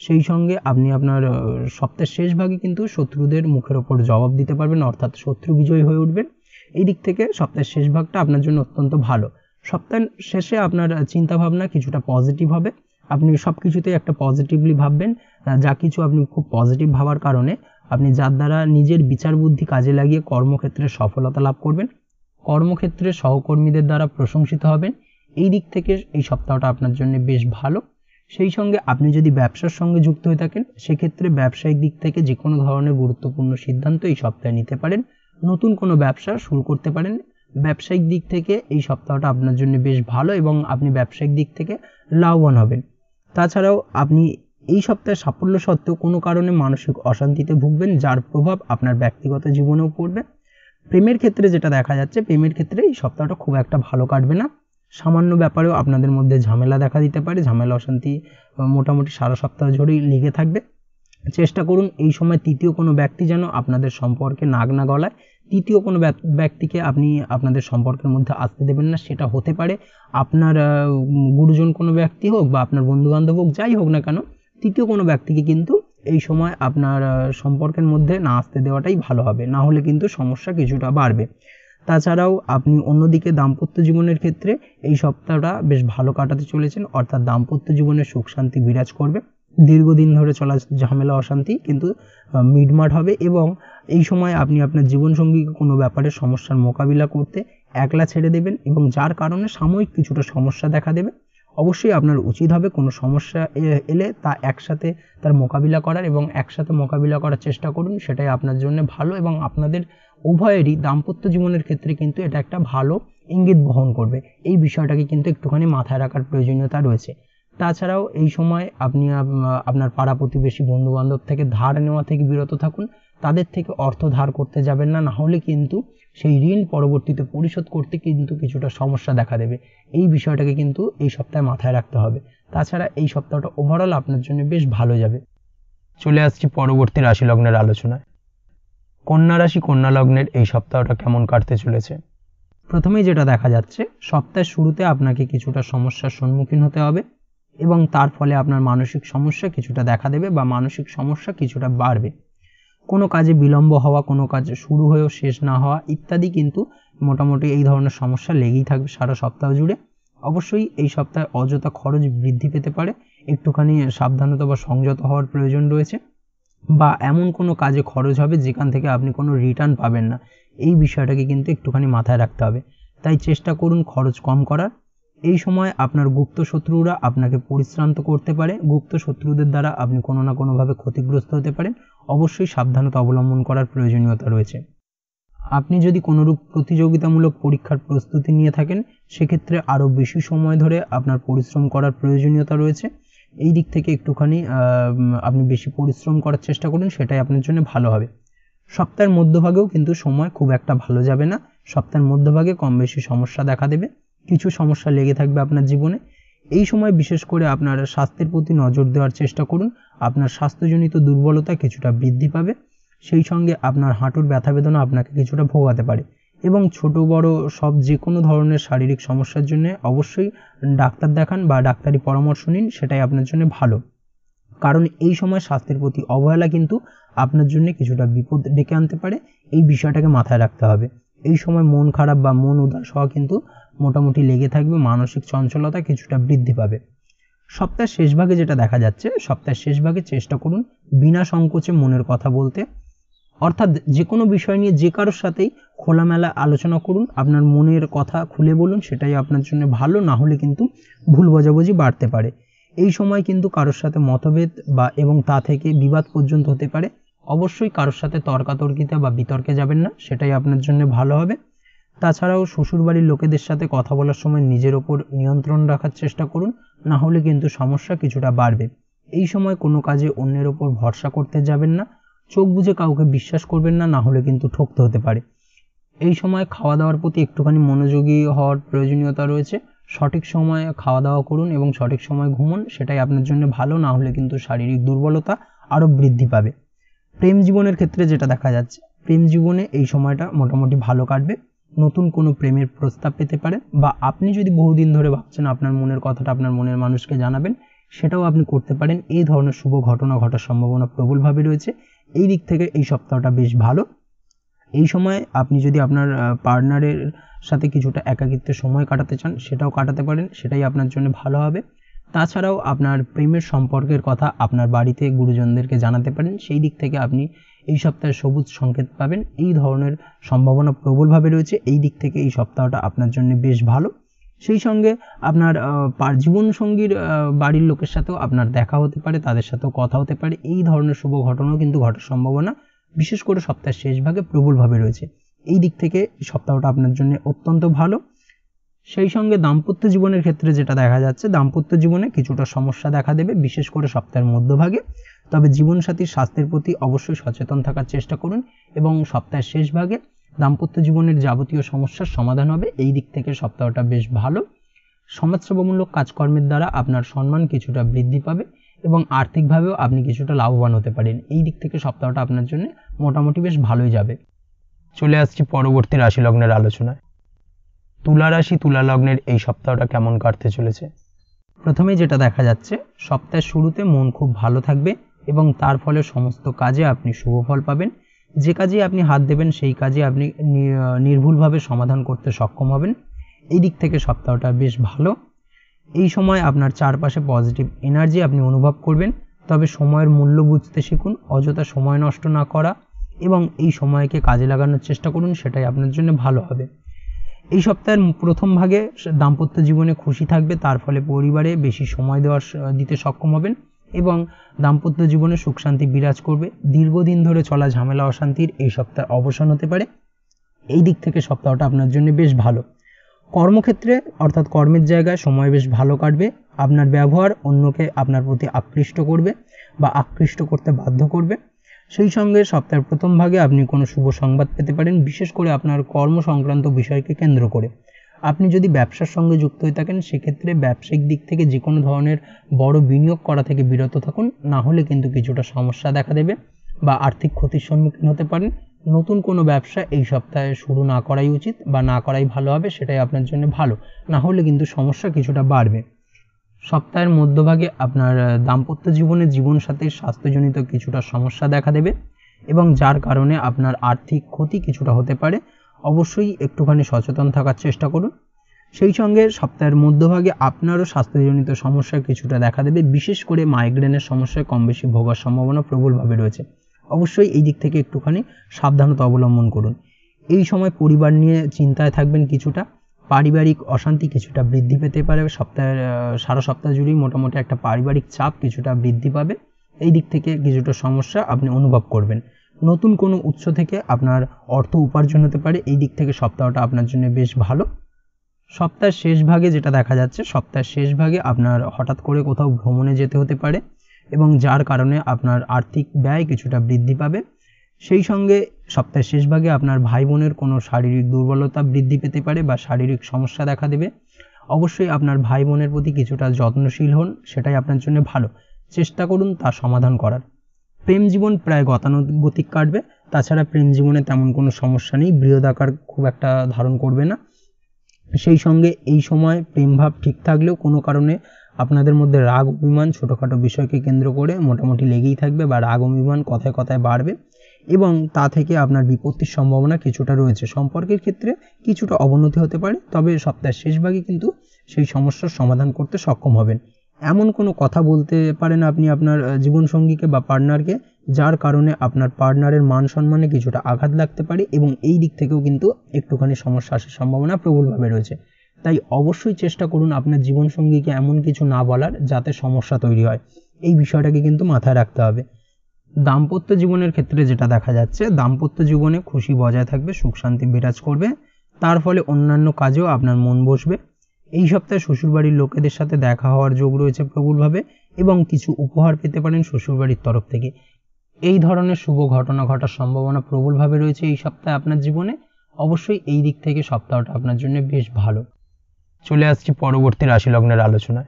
সেই সঙ্গে আপনি আপনার সপ্তাহের শেষ ভাগে কিন্তু শত্রুদের মুখের ওপর জবাব দিতে পারবেন, অর্থাৎ শত্রু বিজয়ী হয়ে উঠবেন। এই দিক থেকে সপ্তাহের শেষ ভাগটা আপনার জন্য অত্যন্ত ভালো। সপ্তাহের শেষে আপনার চিন্তাভাবনা কিছুটা পজিটিভ হবে। আপনি সব কিছুতেই একটা পজিটিভলি ভাববেন। যা কিছু আপনি খুব পজিটিভ ভাবার কারণে আপনি যার দ্বারা নিজের বিচার বুদ্ধি কাজে লাগিয়ে কর্মক্ষেত্রে সফলতা লাভ করবেন। কর্মক্ষেত্রে সহকর্মীদের দ্বারা প্রশংসিত হবেন। এই দিক থেকে এই সপ্তাহটা আপনার জন্য বেশ ভালো। সেই সঙ্গে আপনি যদি ব্যবসার সঙ্গে যুক্ত হয়ে থাকেন সেক্ষেত্রে ব্যবসায়িক দিক থেকে যে কোনো ধরনের গুরুত্বপূর্ণ সিদ্ধান্ত এই সপ্তাহে নিতে পারেন। নতুন কোনো ব্যবসা শুরু করতে পারেন। ব্যবসায়িক দিক থেকে এই সপ্তাহটা আপনার জন্য বেশ ভালো এবং আপনি ব্যবসায়িক দিক থেকে লাভবান হবেন। তাছাড়াও আপনি এই সপ্তাহে সাফল্য সত্ত্বেও কোনো কারণে মানসিক অশান্তিতে ভুগবেন, যার প্রভাব আপনার ব্যক্তিগত জীবনেও পড়বে। প্রেমের ক্ষেত্রে যেটা দেখা যাচ্ছে, প্রেমের ক্ষেত্রে এই সপ্তাহটা খুব একটা ভালো কাটবে না। সামান্য ব্যাপারেও আপনাদের মধ্যে ঝামেলা দেখা দিতে পারে। ঝামেলা অশান্তি মোটামুটি সারা সপ্তাহ জুড়েই লেগে থাকবে। চেষ্টা করুন এই সময় তৃতীয় কোনো ব্যক্তি যেন আপনাদের সম্পর্কে নাক না গলায়। তৃতীয় কোনো ব্যক্তিকে আপনি আপনাদের সম্পর্কের মধ্যে আসতে দেবেন না। সেটা হতে পারে আপনার গুরুজন কোনো ব্যক্তি হোক বা আপনার বন্ধুবান্ধব হোক, যাই হোক না কেন, তৃতীয় কোনো ব্যক্তিকে কিন্তু এই সময় আপনার সম্পর্কের মধ্যে না আসতে দেওয়াটাই ভালো হবে, না হলে কিন্তু সমস্যা কিছুটা বাড়বে। তাছাড়াও আপনি অন্যদিকে দাম্পত্য জীবনের ক্ষেত্রে এই সপ্তাহটা বেশ ভালো কাটাতে চলেছেন, অর্থাৎ দাম্পত্য জীবনে সুখ শান্তি বিরাজ করবে। দীর্ঘদিন ধরে চলা ঝামেলা অশান্তি কিন্তু মিটমাট হবে এবং এই সময় আপনি আপনার জীবনসঙ্গীকে কোনো ব্যাপারে সমস্যার মোকাবিলা করতে একলা ছেড়ে দেবেন এবং যার কারণে সাময়িক কিছুটা সমস্যা দেখা দেবে। অবশ্যই আপনার উচিত হবে কোনো সমস্যা এলে তা একসাথে তার মোকাবিলা করার এবং একসাথে মোকাবিলা করার চেষ্টা করুন। সেটাই আপনার জন্য ভালো এবং আপনাদের উভয়েরই দাম্পত্য জীবনের ক্ষেত্রে কিন্তু এটা একটা ভালো ইঙ্গিত বহন করবে। এই বিষয়টাকে কিন্তু একটুখানি মাথায় রাখার প্রয়োজনীয়তা রয়েছে। তাছাড়াও এই সময় আপনি আপনার পাড়া প্রতিবেশী বন্ধুবান্ধব থেকে ধার নেওয়া থেকে বিরত থাকুন, তাদের থেকে অর্থ ধার করতে যাবেন না, না হলে কিন্তু সেই ঋণ পরবর্তীতে পরিশোধ করতে কিন্তু কিছুটা সমস্যা দেখা দেবে। এই বিষয়টাকে কিন্তু এই সপ্তাহে মাথায় রাখতে হবে। তাছাড়া এই সপ্তাহটা ওভারঅল আপনার জন্য বেশ ভালো যাবে। চলে আসছি পরবর্তী রাশি লগ্নের আলোচনায়। কন্যা রাশি কন্যা লগ্নের এই সপ্তাহটা কেমন কাটতে চলেছে? প্রথমেই যেটা দেখা যাচ্ছে, সপ্তাহের শুরুতে আপনাকে কিছুটা সমস্যার সম্মুখীন হতে হবে এবং তার ফলে আপনার মানসিক সমস্যা কিছুটা দেখা দেবে বা মানসিক সমস্যা কিছুটা বাড়বে। কোনো কাজে বিলম্ব হওয়া, কোনো কাজ শুরু হয়েও শেষ না হওয়া ইত্যাদি কিন্তু মোটামুটি এই ধরনের সমস্যা লেগেই থাকবে সারা সপ্তাহ জুড়ে। অবশ্যই এই সপ্তাহে অযথা খরচ বৃদ্ধি পেতে পারে, একটুখানি সাবধানতা বা সংযত হওয়ার প্রয়োজন রয়েছে। বা এমন কোনো কাজে খরচ হবে যেখান থেকে আপনি কোনো রিটার্ন পাবেন না, এই বিষয়টাকে কিন্তু একটুখানি মাথায় রাখতে হবে। তাই চেষ্টা করুন খরচ কম করার। এই সময় আপনার গুপ্ত শত্রুরা আপনাকে পরিশ্রান্ত করতে পারে, গুপ্ত শত্রুদের দ্বারা আপনি কোনো না কোনোভাবে ক্ষতিগ্রস্ত হতে পারেন। অবশ্যই সাবধানতা অবলম্বন করার প্রয়োজনীয়তা রয়েছে। আপনি যদি কোনোরূপ প্রতিযোগিতামূলক পরীক্ষার প্রস্তুতি নিয়ে থাকেন, সেক্ষেত্রে আরও বেশি সময় ধরে আপনার পরিশ্রম করার প্রয়োজনীয়তা রয়েছে। এই দিক থেকে একটুখানি আপনি বেশি পরিশ্রম করার চেষ্টা করুন, সেটাই আপনার জন্য ভালো হবে। সপ্তাহের মধ্যভাগেও কিন্তু সময় খুব একটা ভালো যাবে না। সপ্তাহের মধ্যভাগে কম বেশি সমস্যা দেখা দেবে, কিছু সমস্যা লেগে থাকবে আপনার জীবনে। এই সময় বিশেষ করে আপনার স্বাস্থ্যের প্রতি নজর দেওয়ার চেষ্টা করুন। আপনার স্বাস্থ্যজনিত দুর্বলতা কিছুটা বৃদ্ধি পাবে, সেই সঙ্গে আপনার হাঁটুর ব্যথা বেদনা আপনাকে কিছুটা ভোগাতে পারে এবং ছোট বড় সব যে কোনো ধরনের শারীরিক সমস্যার জন্য অবশ্যই ডাক্তার দেখান বা ডাক্তারি পরামর্শ নিন, সেটাই আপনার জন্য ভালো। কারণ এই সময় স্বাস্থ্যের প্রতি অবহেলা কিন্তু আপনার জন্য কিছুটা বিপদ ডেকে আনতে পারে, এই বিষয়টাকে মাথায় রাখতে হবে। এই সময় মন খারাপ বা মন উদাস হওয়া কিন্তু মোটামুটি লেগে থাকবে, মানসিক চঞ্চলতা কিছুটা বৃদ্ধি পাবে। সপ্তাহের শেষ ভাগে যেটা দেখা যাচ্ছে, সপ্তাহের শেষ ভাগে চেষ্টা করুন বিনা সংকোচে মনের কথা বলতে, অর্থাৎ যে কোনো বিষয় নিয়ে যে কারোর সাথেই খোলামেলা আলোচনা করুন, আপনার মনের কথা খুলে বলুন, সেটাই আপনার জন্য ভালো। না হলে কিন্তু ভুল বোঝাবুঝি বাড়তে পারে। এই সময় কিন্তু কারোর সাথে মতভেদ বা এবং তা থেকে বিবাদ পর্যন্ত হতে পারে। অবশ্যই কারোর সাথে তর্কাতর্কিতে বা বিতর্কে যাবেন না, সেটাই আপনার জন্য ভালো হবে। তাছাড়াও শ্বশুরবাড়ির লোকেদের সাথে কথা বলার সময় নিজের ওপর নিয়ন্ত্রণ রাখার চেষ্টা করুন, না হলে কিন্তু সমস্যা কিছুটা বাড়বে। এই সময় কোনো কাজে অন্যের ওপর ভরসা করতে যাবেন না, চোখ বুজে কাউকে বিশ্বাস করবেন না, না হলে কিন্তু ঠকতে হতে পারে। এই সময় খাওয়া দাওয়ার প্রতি একটুখানি মনোযোগী হওয়ার প্রয়োজনীয়তা রয়েছে। সঠিক সময়ে খাওয়া দাওয়া করুন এবং সঠিক সময় ঘুমুন, সেটাই আপনার জন্য ভালো। না হলে কিন্তু শারীরিক দুর্বলতা আরও বৃদ্ধি পাবে। প্রেম জীবনের ক্ষেত্রে যেটা দেখা যাচ্ছে, প্রেম জীবনে এই সময়টা মোটামুটি ভালো কাটবে। নতুন কোনো প্রেমের প্রস্তাব পেতে পারেন বা আপনি যদি বহুদিন ধরে ভাবছেন আপনার মনের কথাটা আপনার মনের মানুষকে জানাবেন, সেটাও আপনি করতে পারেন। এই ধরনের শুভ ঘটনা ঘটার সম্ভাবনা প্রবলভাবে রয়েছে। এই দিক থেকে এই সপ্তাহটা বেশ ভালো। এই সময় আপনি যদি আপনার পার্টনারের সাথে কিছুটা একাকিত্বে সময় কাটাতে চান, সেটাও কাটাতে পারেন, সেটাই আপনার জন্য ভালো হবে। তাছাড়াও আপনার প্রেমের সম্পর্কের কথা আপনার বাড়িতে গুরুজনদেরকে জানাতে পারেন, সেই দিক থেকে আপনি এই সপ্তাহে সবুজ সংকেত পাবেন। এই ধরনের সম্ভাবনা প্রবলভাবে রয়েছে। এই দিক থেকে এই সপ্তাহটা আপনার জন্য বেশ ভালো। সেই সঙ্গে আপনার জীবনসঙ্গীর বাড়ির লোকের সাথেও আপনার দেখা হতে পারে, তাদের সাথেও কথা হতে পারে। এই ধরনের শুভ ঘটনাও কিন্তু ঘটার সম্ভাবনা বিশেষ করে সপ্তাহের শেষ ভাগে প্রবলভাবে রয়েছে। এই দিক থেকে সপ্তাহটা আপনার জন্য অত্যন্ত ভালো। সেই সঙ্গে দাম্পত্য জীবনের ক্ষেত্রে যেটা দেখা যাচ্ছে, দাম্পত্য জীবনে কিছুটা সমস্যা দেখা দেবে বিশেষ করে সপ্তাহের মধ্যভাগে। তবে জীবনসাথীর স্বাস্থ্যের প্রতি অবশ্যই সচেতন থাকার চেষ্টা করুন এবং সপ্তাহের শেষ ভাগে দাম্পত্য জীবনের যাবতীয় সমস্যার সমাধান হবে। এই দিক থেকে সপ্তাহটা বেশ ভালো। সমাজসেবামূলক কাজকর্মের দ্বারা আপনার সম্মান কিছুটা বৃদ্ধি পাবে এবং আর্থিকভাবেও আপনি কিছুটা লাভবান হতে পারেন। এই দিক থেকে সপ্তাহটা আপনার জন্য মোটামুটি বেশ ভালোই যাবে। চলে আসছি পরবর্তী রাশি লগ্নের আলোচনায়। তুলা রাশি তুলা লগ্নের এই সপ্তাহটা কেমন কাটতে চলেছে? প্রথমেই যেটা দেখা যাচ্ছে, সপ্তাহের শুরুতে মন খুব ভালো থাকবে এবং তার ফলে সমস্ত কাজে আপনি শুভ ফল পাবেন। যে কাজে আপনি হাত দেবেন সেই কাজে আপনি নির্ভুলভাবে সমাধান করতে সক্ষম হবেন। এই দিক থেকে সপ্তাহটা বেশ ভালো। এই সময় আপনার চারপাশে পজিটিভ এনার্জি আপনি অনুভব করবেন। তবে সময়ের মূল্য বুঝতে শিখুন, অযথা সময় নষ্ট না করা এবং এই সময়কে কাজে লাগানোর চেষ্টা করুন, সেটাই আপনার জন্য ভালো হবে। এই সপ্তাহের প্রথম ভাগে দাম্পত্য জীবনে খুশি থাকবে, তার ফলে পরিবারে বেশি সময় দিতে সক্ষম হবেন এবং দাম্পত্য জীবনে সুখ শান্তি বিরাজ করবে। দীর্ঘদিন ধরে চলা ঝামেলা অশান্তির এই সপ্তাহে অবসান হতে পারে। এই দিক থেকে সপ্তাহটা আপনার জন্য বেশ ভালো। কর্মক্ষেত্রে অর্থাৎ কর্মের জায়গায় সময় বেশ ভালো কাটবে। আপনার ব্যবহার অন্যকে আপনার প্রতি আকৃষ্ট করবে বা আকৃষ্ট করতে বাধ্য করবে। সেই সঙ্গে সপ্তাহের প্রথম ভাগে আপনি কোনো শুভ সংবাদ পেতে পারেন, বিশেষ করে আপনার কর্ম সংক্রান্ত বিষয়কে কেন্দ্র করে। আপনি যদি ব্যবসার সঙ্গে যুক্ত হয়ে থাকেন সেক্ষেত্রে ব্যবসায়িক দিক থেকে যে কোনো ধরনের বড় বিনিয়োগ করা থেকে বিরত থাকুন, না হলে কিন্তু কিছুটা সমস্যা দেখা দেবে বা আর্থিক ক্ষতির সম্মুখীন হতে পারেন। নতুন কোনো ব্যবসা এই সপ্তাহে শুরু না করাই উচিত বা না করাই ভালো হবে, সেটাই আপনার জন্য ভালো, না হলে কিন্তু সমস্যা কিছুটা বাড়বে। সপ্তাহের মধ্যভাগে আপনার দাম্পত্য জীবনে জীবনসাথীর স্বাস্থ্যজনিত কিছুটা সমস্যা দেখা দেবে এবং যার কারণে আপনার আর্থিক ক্ষতি কিছুটা হতে পারে। অবশ্যই একটুখানি সচেতন থাকার চেষ্টা করুন। সেই সঙ্গে সপ্তাহের মধ্যভাগে আপনারও স্বাস্থ্যজনিত সমস্যা কিছুটা দেখা দেবে, বিশেষ করে মাইগ্রেনের সমস্যায় কম বেশি ভোগার সম্ভাবনা প্রবলভাবে রয়েছে। অবশ্যই এই দিক থেকে একটুখানি সাবধানতা অবলম্বন করুন। এই সময় পরিবার নিয়ে চিন্তায় থাকবেন কিছুটা, পারিবারিক অশান্তি কিছুটা বৃদ্ধি পেতে পারে। সারা সপ্তাহ জুড়েই মোটামুটি একটা পারিবারিক চাপ কিছুটা বৃদ্ধি পাবে। এই দিক থেকে কিছুটা সমস্যা আপনি অনুভব করবেন। নতুন কোনো উৎস থেকে আপনার অর্থ উপার্জন হতে পারে, এই দিক থেকে সপ্তাহটা আপনার জন্য বেশ ভালো। সপ্তাহের শেষ ভাগে যেটা দেখা যাচ্ছে, সপ্তাহের শেষ ভাগে আপনার হঠাৎ করে কোথাও ভ্রমণে যেতে হতে পারে এবং যার কারণে আপনার আর্থিক ব্যয় কিছুটা বৃদ্ধি পাবে। সেই সঙ্গে সপ্তাহের শেষ ভাগে আপনার ভাই বোনের কোনো শারীরিক দুর্বলতা বৃদ্ধি পেতে পারে বা শারীরিক সমস্যা দেখা দেবে। অবশ্যই আপনার ভাই বোনের প্রতি কিছুটা যত্নশীল হন, সেটাই আপনার জন্য ভালো। চেষ্টা করুন তা সমাধান করার। প্রেম জীবন প্রায় গতানুগতিক কাটবে, তাছাড়া প্রেম জীবনে তেমন কোনো সমস্যা নেই, বৃহদাকার খুব একটা ধারণ করবে না। সেই সঙ্গে এই সময় প্রেমভাব ঠিক থাকলেও কোনো কারণে আপনাদের মধ্যে রাগ অভিমান ছোটোখাটো বিষয়কে কেন্দ্র করে মোটামুটি লেগেই থাকবে বা রাগ অভিমান কথায় কথায় বাড়বে এবং তা থেকে আপনার বিপত্তির সম্ভাবনা কিছুটা রয়েছে। সম্পর্কের ক্ষেত্রে কিছুটা অবনতি হতে পারে, তবে সপ্তাহের শেষ ভাগে কিন্তু সেই সমস্যার সমাধান করতে সক্ষম হবেন। এমন কোনো কথা বলতে পারেন আপনি আপনার জীবনসঙ্গীকে বা পার্টনারকে, যার কারণে আপনার পার্টনারের মান সম্মানে কিছুটা আঘাত লাগতে পারে এবং এই দিক থেকেও কিন্তু একটুখানি সমস্যা আসার সম্ভাবনা প্রবলভাবে রয়েছে। তাই অবশ্যই চেষ্টা করুন আপনার জীবনসঙ্গীকে এমন কিছু না বলার যাতে সমস্যা তৈরি হয়, এই বিষয়টাকে কিন্তু মাথায় রাখতে হবে। দাম্পত্য জীবনের ক্ষেত্রে যেটা দেখা যাচ্ছে, দাম্পত্য জীবনে খুশি বজায় থাকবে, সুখ শান্তি বিরাজ করবে, তার ফলে অন্যান্য কাজেও আপনার মন বসবে। এই সপ্তাহে শ্বশুরবাড়ির লোকেদের সাথে দেখা হওয়ার যোগ রয়েছে প্রবলভাবে এবং কিছু উপহার পেতে পারেন শ্বশুরবাড়ির তরফ থেকে। এই ধরনের শুভ ঘটনা ঘটার সম্ভাবনা প্রবলভাবে রয়েছে এই সপ্তাহে আপনার জীবনে। অবশ্যই এই দিক থেকে সপ্তাহটা আপনার জন্য বেশ ভালো। চলে আসছি পরবর্তী রাশি লগ্নের আলোচনায়।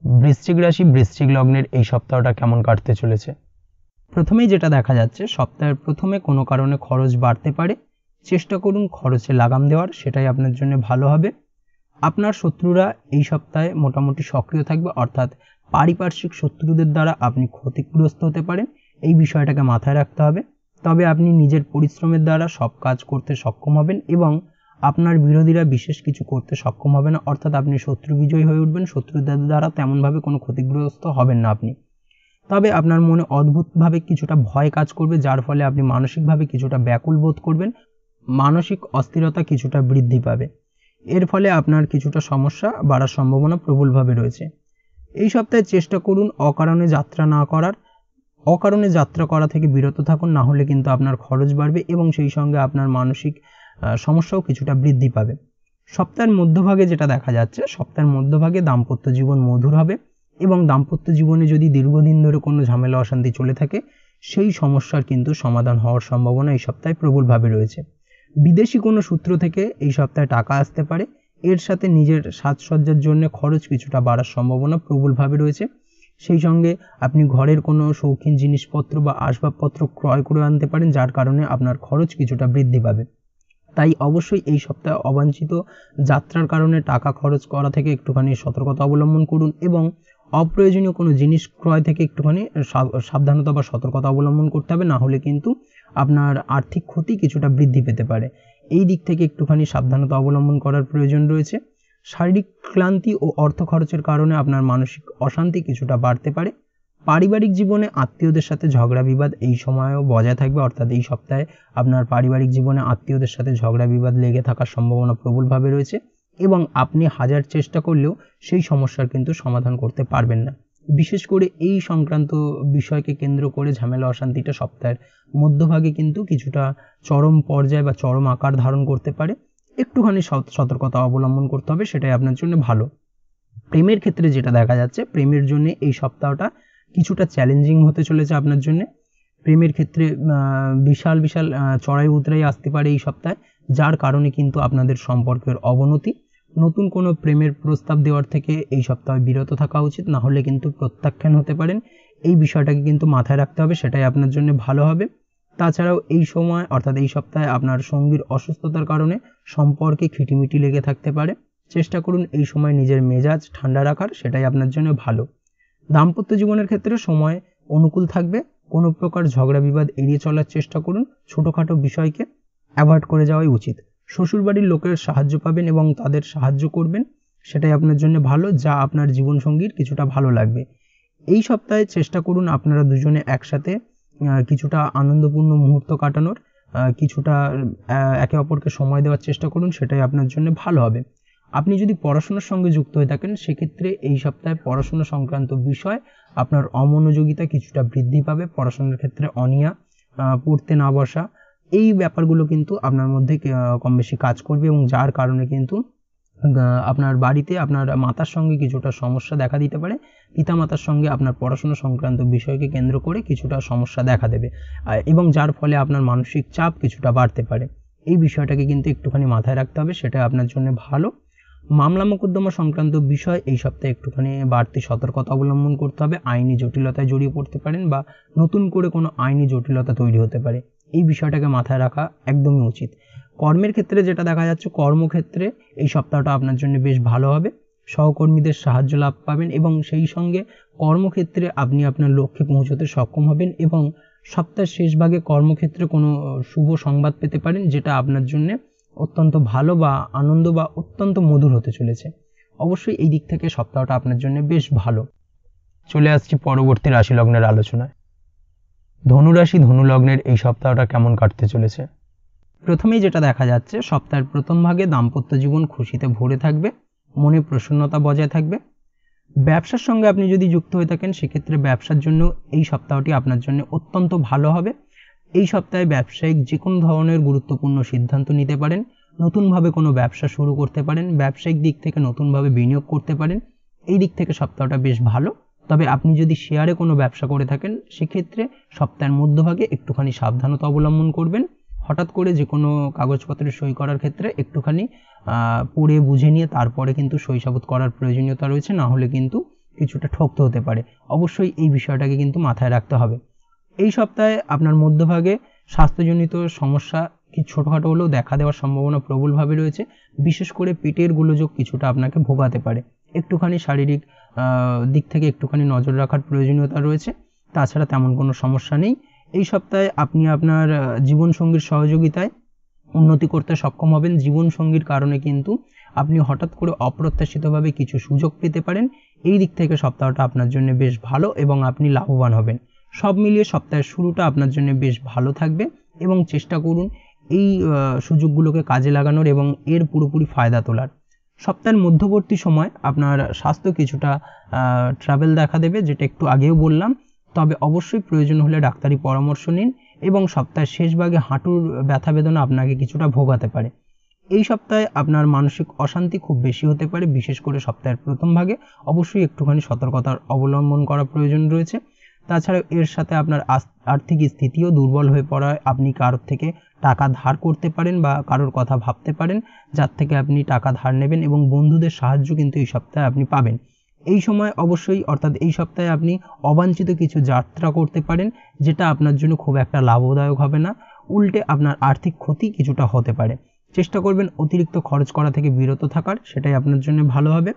বৃশ্চিক রাশি, বৃশ্চিক লগ্নের এই সপ্তাহটা কেমন কাটতে চলেছে। প্রথমেই যেটা দেখা যাচ্ছে, সপ্তাহের প্রথমে কোনো কারণে খরচ বাড়তে পারে, চেষ্টা করুন খরচে লাগাম দেওয়ার, সেটাই আপনার জন্য ভালো হবে। আপনার শত্রুরা এই সপ্তাহে মোটামুটি সক্রিয় থাকবে, অর্থাৎ পারিপার্শ্বিক শত্রুদের দ্বারা আপনি ক্ষতিগ্রস্ত হতে পারেন, এই বিষয়টাকে মাথায় রাখতে হবে। তবে আপনি নিজের পরিশ্রমের দ্বারা সব কাজ করতে সক্ষম হবেন এবং আপনার বিরোধীরা বিশেষ কিছু করতে সক্ষম হবে না, অর্থাৎ আপনি শত্রু বিজয়ী হয়ে উঠবেন, শত্রুদের দ্বারা তেমনভাবে কোনো ক্ষতিগ্রস্ত হবেন না আপনি। তবে আপনার মনে অদ্ভুতভাবে কিছুটা ভয় কাজ করবে, যার ফলে আপনি মানসিকভাবে কিছুটা ব্যাকুল বোধ করবেন, মানসিক অস্থিরতা কিছুটা বৃদ্ধি পাবে। এর ফলে আপনার কিছুটা সমস্যা বাড়ার সম্ভাবনা প্রবলভাবে রয়েছে। এই সপ্তাহে চেষ্টা করুন অকারণে যাত্রা না করার, অকারণে যাত্রা করা থেকে বিরত থাকুন, না হলে কিন্তু আপনার খরচ বাড়বে এবং সেই সঙ্গে আপনার মানসিক সমস্যাও কিছুটা বৃদ্ধি পাবে। সপ্তাহের মধ্যভাগে যেটা দেখা যাচ্ছে, সপ্তাহের মধ্যভাগে দাম্পত্য জীবন মধুর হবে এবং দাম্পত্য জীবনে যদি দীর্ঘদিন ধরে কোনো ঝামেলা অশান্তি চলে থাকে, সেই সমস্যার কিন্তু সমাধান হওয়ার সম্ভাবনা এই সপ্তাহে প্রবলভাবে রয়েছে। বিদেশি কোনো সূত্র থেকে এই সপ্তাহে টাকা আসতে পারে, এর সাথে নিজের সাজসজ্জার জন্য খরচ কিছুটা বাড়ার সম্ভাবনা প্রবলভাবে রয়েছে। সেই সঙ্গে আপনি ঘরের কোনো শৌখিন জিনিসপত্র বা আসবাবপত্র ক্রয় করে আনতে পারেন, যার কারণে আপনার খরচ কিছুটা বৃদ্ধি পাবে। তাই অবশ্যই এই সপ্তাহে অবাঞ্ছিত যাত্রার কারণে টাকা খরচ করা থেকে একটুখানি সতর্কতা অবলম্বন করুন এবং অপ্রয়োজনীয় কোনো জিনিস ক্রয় থেকে একটুখানি সাবধানতা বা সতর্কতা অবলম্বন করতে হবে, না হলে কিন্তু আপনার আর্থিক ক্ষতি কিছুটা বৃদ্ধি পেতে পারে। এই দিক থেকে একটুখানি সাবধানতা অবলম্বন করার প্রয়োজন রয়েছে। শারীরিক ক্লান্তি ও অর্থ খরচের কারণে আপনার মানসিক অশান্তি কিছুটা বাড়তে পারে। পারিবারিক জীবনে আত্মীয়দের সাথে ঝগড়া বিবাদ এই সময়ও বজায় থাকবে, অর্থাৎ এই সপ্তাহে আপনার পারিবারিক জীবনে আত্মীয়দের সাথে ঝগড়া বিবাদ লেগে থাকার সম্ভাবনা প্রবলভাবে রয়েছে এবং আপনি হাজার চেষ্টা করলেও সেই সমস্যার কিন্তু সমাধান করতে পারবেন না। বিশেষ করে এই সংক্রান্ত বিষয়কে কেন্দ্র করে ঝামেলা অশান্তিটা সপ্তাহের মধ্যভাগে কিন্তু কিছুটা চরম পর্যায়ে বা চরম আকার ধারণ করতে পারে। একটুখানি সতর্কতা অবলম্বন করতে হবে, সেটাই আপনার জন্য ভালো। প্রেমের ক্ষেত্রে যেটা দেখা যাচ্ছে, প্রেমের জন্য এই সপ্তাহটা কিছুটা চ্যালেঞ্জিং হতে চলেছে আপনার জন্য। প্রেমের ক্ষেত্রে বিশাল বিশাল চড়াই উতরাই আসতে পারে এই সপ্তাহে, যার কারণে কিন্তু আপনাদের সম্পর্কের অবনতি। নতুন কোনো প্রেমের প্রস্তাব দেওয়ার থেকে এই সপ্তাহে বিরত থাকা উচিত, না হলে কিন্তু প্রত্যাখ্যান হতে পারেন। এই বিষয়টাকে কিন্তু মাথায় রাখতে হবে, সেটাই আপনার জন্য ভালো হবে। তাছাড়াও এই সময় অর্থাৎ এই সপ্তাহে আপনার সঙ্গীর অসুস্থতার কারণে সম্পর্কে খিটিমিটি লেগে থাকতে পারে। চেষ্টা করুন এই সময় নিজের মেজাজ ঠান্ডা রাখার, সেটাই আপনার জন্য ভালো। দাম্পত্য জীবনের ক্ষেত্রে সময় অনুকূল থাকবে। কোনো প্রকার ঝগড়া বিবাদ এড়িয়ে চলার চেষ্টা করুন, ছোটোখাটো বিষয়কে অ্যাভয়েড করে যাওয়াই উচিত। শ্বশুরবাড়ির লোকের সাহায্য পাবেন এবং তাদের সাহায্য করবেন, সেটাই আপনার জন্য ভালো, যা আপনার জীবনসঙ্গীর কিছুটা ভালো লাগবে। এই সপ্তাহে চেষ্টা করুন আপনারা দুজনে একসাথে কিছুটা আনন্দপূর্ণ মুহূর্ত কাটানোর, কিছুটা একে অপরকে সময় দেওয়ার চেষ্টা করুন, সেটাই আপনার জন্য ভালো হবে। আপনি যদি পড়াশোনার সঙ্গে যুক্ত হয়ে থাকেন, সেক্ষেত্রে এই সপ্তাহে পড়াশোনা সংক্রান্ত বিষয় আপনার অমনোযোগিতা কিছুটা বৃদ্ধি পাবে। পড়াশোনার ক্ষেত্রে অনীহা, পড়তে না বসা, এই ব্যাপারগুলো কিন্তু আপনার মধ্যে কম বেশি কাজ করবে এবং যার কারণে কিন্তু আপনার বাড়িতে আপনার মাতার সঙ্গে কিছুটা সমস্যা দেখা দিতে পারে। পিতামাতার সঙ্গে আপনার পড়াশোনা সংক্রান্ত বিষয়কে কেন্দ্র করে কিছুটা সমস্যা দেখা দেবে এবং যার ফলে আপনার মানসিক চাপ কিছুটা বাড়তে পারে। এই বিষয়টাকে কিন্তু একটুখানি মাথায় রাখতে হবে, সেটা আপনার জন্য ভালো। মামলা মোকদ্দমা সংক্রান্ত বিষয় এই সপ্তাহে একটুখানি বাড়তি সতর্কতা অবলম্বন করতে হবে। আইনি জটিলতায় জড়িয়ে পড়তে পারেন বা নতুন করে কোনো আইনি জটিলতা তৈরি হতে পারে, এই বিষয়টাকে মাথায় রাখা একদমই উচিত। কর্মের ক্ষেত্রে যেটা দেখা যাচ্ছে, কর্মক্ষেত্রে এই সপ্তাহটা আপনার জন্য বেশ ভালো হবে। সহকর্মীদের সাহায্য লাভ পাবেন এবং সেই সঙ্গে কর্মক্ষেত্রে আপনি আপনার লক্ষ্যে পৌঁছতে সক্ষম হবেন এবং সপ্তাহের শেষ ভাগে কর্মক্ষেত্রে কোনো শুভ সংবাদ পেতে পারেন, যেটা আপনার জন্য অত্যন্ত ভালো বা আনন্দ বা অত্যন্ত মধুর হতে চলেছে। অবশ্যই এই দিক থেকে সপ্তাহটা আপনার জন্য বেশ ভালো। চলে আসছি পরবর্তী রাশি লগ্নের আলোচনায়। ধনুরাশি ধনু লগ্নের এই সপ্তাহটা কেমন কাটতে চলেছে? প্রথমেই যেটা দেখা যাচ্ছে, সপ্তাহের প্রথম ভাগে দাম্পত্য জীবন খুশিতে ভরে থাকবে, মনে প্রসন্নতা বজায় থাকবে। ব্যবসার সঙ্গে আপনি যদি যুক্ত হয়ে থাকেন, সেক্ষেত্রে ব্যবসার জন্য এই সপ্তাহটি আপনার জন্য অত্যন্ত ভালো হবে। এই সপ্তাহে ব্যবসায়িক যে কোনো ধরনের গুরুত্বপূর্ণ সিদ্ধান্ত নিতে পারেন, নতুনভাবে কোনো ব্যবসা শুরু করতে পারেন, ব্যবসায়িক দিক থেকে নতুনভাবে বিনিয়োগ করতে পারেন। এই দিক থেকে সপ্তাহটা বেশ ভালো। তবে আপনি যদি শেয়ারে কোনো ব্যবসা করে থাকেন, সেক্ষেত্রে সপ্তাহের মধ্যভাগে একটুখানি সাবধানতা অবলম্বন করবেন। হঠাৎ করে যে কোনো কাগজপত্রে সই করার ক্ষেত্রে একটুখানি পড়ে বুঝে নিয়ে তারপরে কিন্তু সই সাবুত করার প্রয়োজনীয়তা রয়েছে, না হলে কিন্তু কিছুটা ঠকতে হতে পারে। অবশ্যই এই বিষয়টাকে কিন্তু মাথায় রাখতে হবে। এই সপ্তাহে আপনার মধ্যভাগে স্বাস্থ্যজনিত সমস্যা কি ছোটোখাটো হলেও দেখা দেওয়ার সম্ভাবনা প্রবলভাবে রয়েছে। বিশেষ করে পেটের গোলযোগ কিছুটা আপনাকে ভোগাতে পারে। একটুখানি শারীরিক দিক থেকে একটুখানি নজর রাখার প্রয়োজনীয়তা রয়েছে। তাছাড়া তেমন কোনো সমস্যা নেই। এই সপ্তাহে আপনি আপনার জীবনসঙ্গীর সহযোগিতায় উন্নতি করতে সক্ষম হবেন। জীবনসঙ্গীর কারণে কিন্তু আপনি হঠাৎ করে অপ্রত্যাশিতভাবে কিছু সুযোগ পেতে পারেন। এই দিক থেকে সপ্তাহটা আপনার জন্য বেশ ভালো এবং আপনি লাভবান হবেন। সব মিলিয়ে সপ্তাহের শুরুটা আপনার জন্য বেশ ভালো থাকবে এবং চেষ্টা করুন এই সুযোগগুলোকে কাজে লাগানোর এবং এর পুরোপুরি ফায়দা তোলার। সপ্তাহের মধ্যবর্তী সময় আপনার স্বাস্থ্য কিছুটা ট্রাবেল দেখা দেবে, যেটা একটু আগেও বললাম। তবে অবশ্যই প্রয়োজন হলে ডাক্তারি পরামর্শ নিন এবং সপ্তাহের শেষ ভাগে হাঁটুর ব্যথা বেদনা আপনাকে কিছুটা ভোগাতে পারে। এই সপ্তাহে আপনার মানসিক অশান্তি খুব বেশি হতে পারে, বিশেষ করে সপ্তাহের প্রথম ভাগে। অবশ্যই একটুখানি সতর্কতার অবলম্বন করা প্রয়োজন রয়েছে। তাছাড়া এর সাথে আপনার আর্থিক স্থিতিও দুর্বল হয়ে পড়ায় আপনি কারোর থেকে টাকা ধার করতে পারেন বা কারোর কথা ভাবতে পারেন, যার থেকে আপনি টাকা ধার নেবেন এবং বন্ধুদের সাহায্য কিন্তু এই সপ্তাহে আপনি পাবেন। এই সময় অবশ্যই অর্থাৎ এই সপ্তাহে আপনি অবাঞ্ছিত কিছু যাত্রা করতে পারেন, যেটা আপনার জন্য খুব একটা লাভদায়ক হবে না, উল্টে আপনার আর্থিক ক্ষতি কিছুটা হতে পারে। চেষ্টা করবেন অতিরিক্ত খরচ করা থেকে বিরত থাকার, সেটাই আপনার জন্য ভালো হবে।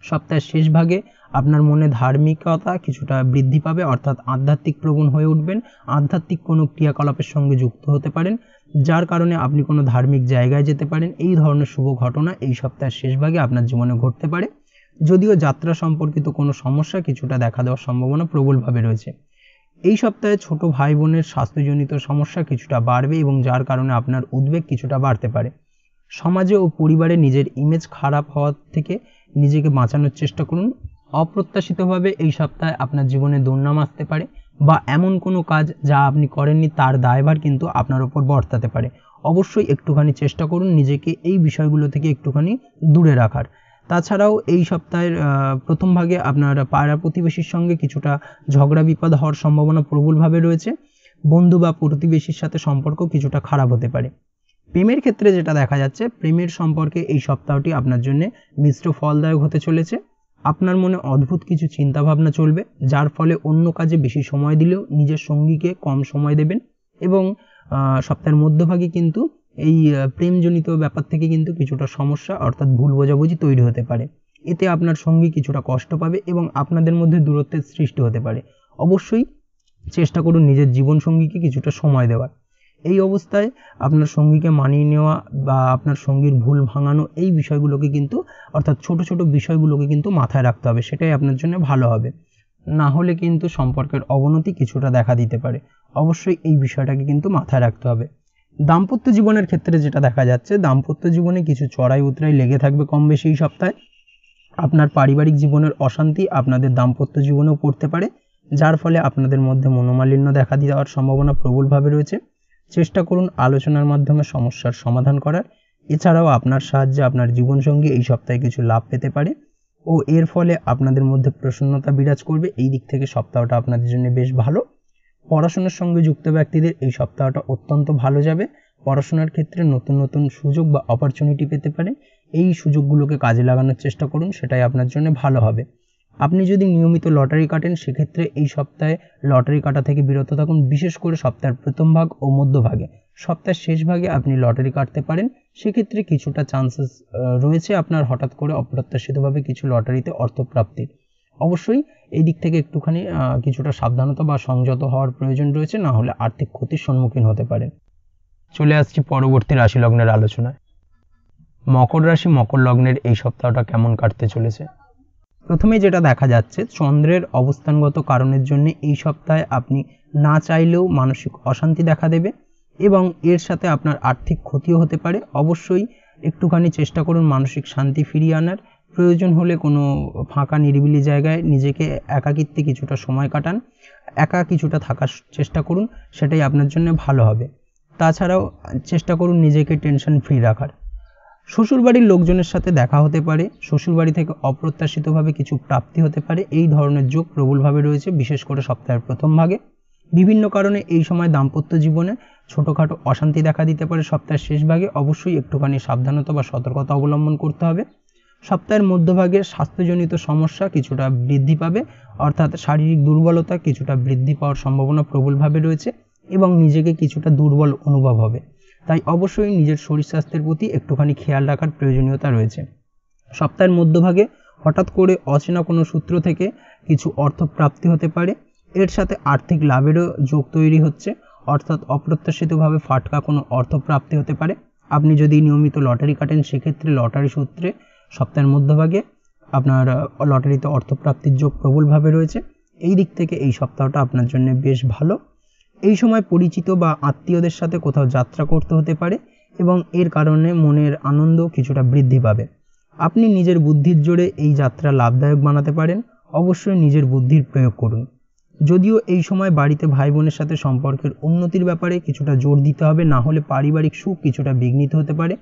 সপ্তাহের শেষ ভাগে আপনার মনে ধার্মিকতা কিছুটা বৃদ্ধি পাবে, অর্থাৎ আধ্যাত্মিক প্রবণ হয়ে উঠবেন। আধ্যাত্মিক কোনো ক্রিয়াকলাপের সঙ্গে যুক্ত হতে পারেন, যার কারণে আপনি কোনো ধার্মিক জায়গায় যেতে পারেন। এই ধরনের শুভ ঘটনা এই সপ্তাহের শেষ ভাগে আপনার জীবনে ঘটতে পারে। যদিও যাত্রা সম্পর্কিত কোনো সমস্যা কিছুটা দেখা দেওয়ার সম্ভাবনা প্রবলভাবে রয়েছে। এই সপ্তাহে ছোট ভাই বোনের স্বাস্থ্যজনিত সমস্যা কিছুটা বাড়বে এবং যার কারণে আপনার উদ্বেগ কিছুটা বাড়তে পারে। সমাজে ও পরিবারে নিজের ইমেজ খারাপ হওয়ার থেকে নিজেকে বাঁচানোর চেষ্টা করুন। অপ্রত্যাশিতভাবে এই সপ্তাহে আপনার জীবনে দুর্নাম আসতে পারে বা এমন কোনো কাজ যা আপনি করেননি তার দায়ভার কিন্তু আপনার উপর বর্তাতে পারে। অবশ্যই একটুখানি চেষ্টা করুন নিজেকে এই বিষয়গুলো থেকে একটুখানি দূরে রাখার। তাছাড়াও এই সপ্তাহের প্রথম ভাগে আপনার পাড়া প্রতিবেশীর সঙ্গে কিছুটা ঝগড়া বিবাদ হওয়ার সম্ভাবনা প্রবলভাবে রয়েছে। বন্ধু বা প্রতিবেশীর সাথে সম্পর্ক কিছুটা খারাপ হতে পারে। প্রেমের ক্ষেত্রে যেটা দেখা যাচ্ছে, প্রেমের সম্পর্কে এই সপ্তাহটি আপনার জন্য মিশ্র ফলদায়ক হতে চলেছে। আপনার মনে অদ্ভুত কিছু চিন্তাভাবনা চলবে, যার ফলে অন্য কাজে বেশি সময় দিলেও নিজের সঙ্গীকে কম সময় দেবেন এবং সপ্তাহের মধ্যভাগে কিন্তু এই প্রেমজনিত ব্যাপার থেকে কিন্তু কিছুটা সমস্যা অর্থাৎ ভুল বোঝাবুঝি তৈরি হতে পারে। এতে আপনার সঙ্গী কিছুটা কষ্ট পাবে এবং আপনাদের মধ্যে দূরত্বের সৃষ্টি হতে পারে। অবশ্যই চেষ্টা করুন নিজের জীবনসঙ্গীকে কিছুটা সময় দেওয়ার। এই অবস্থায় আপনার সঙ্গীকে মানিয়ে নেওয়া বা আপনার সঙ্গীর ভুল ভাঙানো, এই বিষয়গুলোকে কিন্তু অর্থাৎ ছোট ছোট বিষয়গুলোকে কিন্তু মাথায় রাখতে হবে, সেটাই আপনার জন্য ভালো হবে। না হলে কিন্তু সম্পর্কের অবনতি কিছুটা দেখা দিতে পারে। অবশ্যই এই বিষয়টাকে কিন্তু মাথায় রাখতে হবে। দাম্পত্য জীবনের ক্ষেত্রে যেটা দেখা যাচ্ছে, দাম্পত্য জীবনে কিছু চড়াই উতরাই লেগে থাকবে কম বেশি এই সপ্তাহে। আপনার পারিবারিক জীবনের অশান্তি আপনাদের দাম্পত্য জীবনেও পড়তে পারে, যার ফলে আপনাদের মধ্যে মনোমালিন্য দেখা দেওয়ার সম্ভাবনা প্রবলভাবে রয়েছে। চেষ্টা করুন আলোচনার মাধ্যমে সমস্যার সমাধান করার। এছাড়াও আপনার সাহায্যে আপনার জীবনসঙ্গী এই সপ্তাহে কিছু লাভ পেতে পারে ও এর ফলে আপনাদের মধ্যে প্রসন্নতা বিরাজ করবে। এই দিক থেকে সপ্তাহটা আপনাদের জন্য বেশ ভালো। পড়াশোনার সঙ্গে যুক্ত ব্যক্তিদের এই সপ্তাহটা অত্যন্ত ভালো যাবে। পড়াশোনার ক্ষেত্রে নতুন নতুন সুযোগ বা অপরচুনিটি পেতে পারেন। এই সুযোগগুলোকে কাজে লাগানোর চেষ্টা করুন, সেটাই আপনার জন্য ভালো হবে। আপনি যদি নিয়মিত লটারি কাটেন, সেক্ষেত্রে এই সপ্তাহে লটারি কাটা থেকে বিরত থাকুন, বিশেষ করে সপ্তাহের প্রথম ভাগ ও মধ্যভাগে। সপ্তাহের শেষ ভাগে আপনি লটারি কাটতে পারেন, সেক্ষেত্রে কিছুটা চান্সেস রয়েছে আপনার হঠাৎ করে অপ্রত্যাশিতভাবে কিছু লটারিতে অর্থপ্রাপ্তির। অবশ্যই এই দিক থেকে একটুখানি কিছুটা সাবধানতা বা সংযত হওয়ার প্রয়োজন রয়েছে, না হলে আর্থিক ক্ষতির সম্মুখীন হতে পারেন। চলে আসছি পরবর্তী রাশি লগ্নের আলোচনায়। মকর রাশি মকর লগ্নের এই সপ্তাহটা কেমন কাটতে চলেছে? প্রথমে যেটা দেখা যাচ্ছে, চন্দ্রের অবস্থানগত কারণের জন্য এই সপ্তাহে আপনি না চাইলেও মানসিক অশান্তি দেখা দেবে এবং এর সাথে আপনার আর্থিক ক্ষতিও হতে পারে। অবশ্যই একটুখানি চেষ্টা করুন মানসিক শান্তি ফিরিয়ে আনার। প্রয়োজন হলে কোনো ফাঁকা নিরিবিলি জায়গায় নিজেকে একাকিত্বে কিছুটা সময় কাটান, একা কিছুটা থাকার চেষ্টা করুন, সেটাই আপনার জন্য ভালো হবে। তাছাড়াও চেষ্টা করুন নিজেকে টেনশন ফ্রি রাখার। শ্বশুরবাড়ির লোকজনের সাথে দেখা হতে পারে, শ্বশুরবাড়ি থেকে অপ্রত্যাশিতভাবে কিছু প্রাপ্তি হতে পারে, এই ধরনের যোগ প্রবলভাবে রয়েছে বিশেষ করে সপ্তাহের প্রথম ভাগে। বিভিন্ন কারণে এই সময় দাম্পত্য জীবনে ছোটোখাটো অশান্তি দেখা দিতে পারে সপ্তাহের শেষ ভাগে। অবশ্যই একটুখানি সাবধানতা বা সতর্কতা অবলম্বন করতে হবে। সপ্তাহের মধ্যভাগে স্বাস্থ্যজনিত সমস্যা কিছুটা বৃদ্ধি পাবে, অর্থাৎ শারীরিক দুর্বলতা কিছুটা বৃদ্ধি পাওয়ার সম্ভাবনা প্রবলভাবে রয়েছে এবং নিজেকে কিছুটা দুর্বল অনুভব হবে। তাই অবশ্যই নিজের শরীর স্বাস্থ্যের প্রতি একটুখানি খেয়াল রাখার প্রয়োজনীয়তা রয়েছে। সপ্তাহের মধ্যভাগে হঠাৎ করে অচেনা কোনো সূত্র থেকে কিছু অর্থ প্রাপ্তি হতে পারে, এর সাথে আর্থিক লাভেরও যোগ তৈরি হচ্ছে, অর্থাৎ অপ্রত্যাশিতভাবে ফাটকা কোনো অর্থ প্রাপ্তি হতে পারে। আপনি যদি নিয়মিত লটারি কাটেন, সেক্ষেত্রে লটারি সূত্রে সপ্তাহের মধ্যভাগে আপনার লটারিতে অর্থপ্রাপ্তির যোগ প্রবলভাবে রয়েছে। এই দিক থেকে এই সপ্তাহটা আপনার জন্য বেশ ভালো। এই সময় পরিচিত বা আত্মীয়দের সাথে কোথাও যাত্রা করতে হতে পারে এবং এর কারণে মনের আনন্দ কিছুটা বৃদ্ধি পাবে। আপনি নিজের বুদ্ধির জোরে এই যাত্রা লাভদায়ক বানাতে পারেন। অবশ্যই নিজের বুদ্ধির প্রয়োগ করুন। যদিও এই সময় বাড়িতে ভাই বোনের সাথে সম্পর্কের উন্নতির ব্যাপারে কিছুটা জোর দিতে হবে, না হলে পারিবারিক সুখ কিছুটা বিঘ্নিত হতে পারে।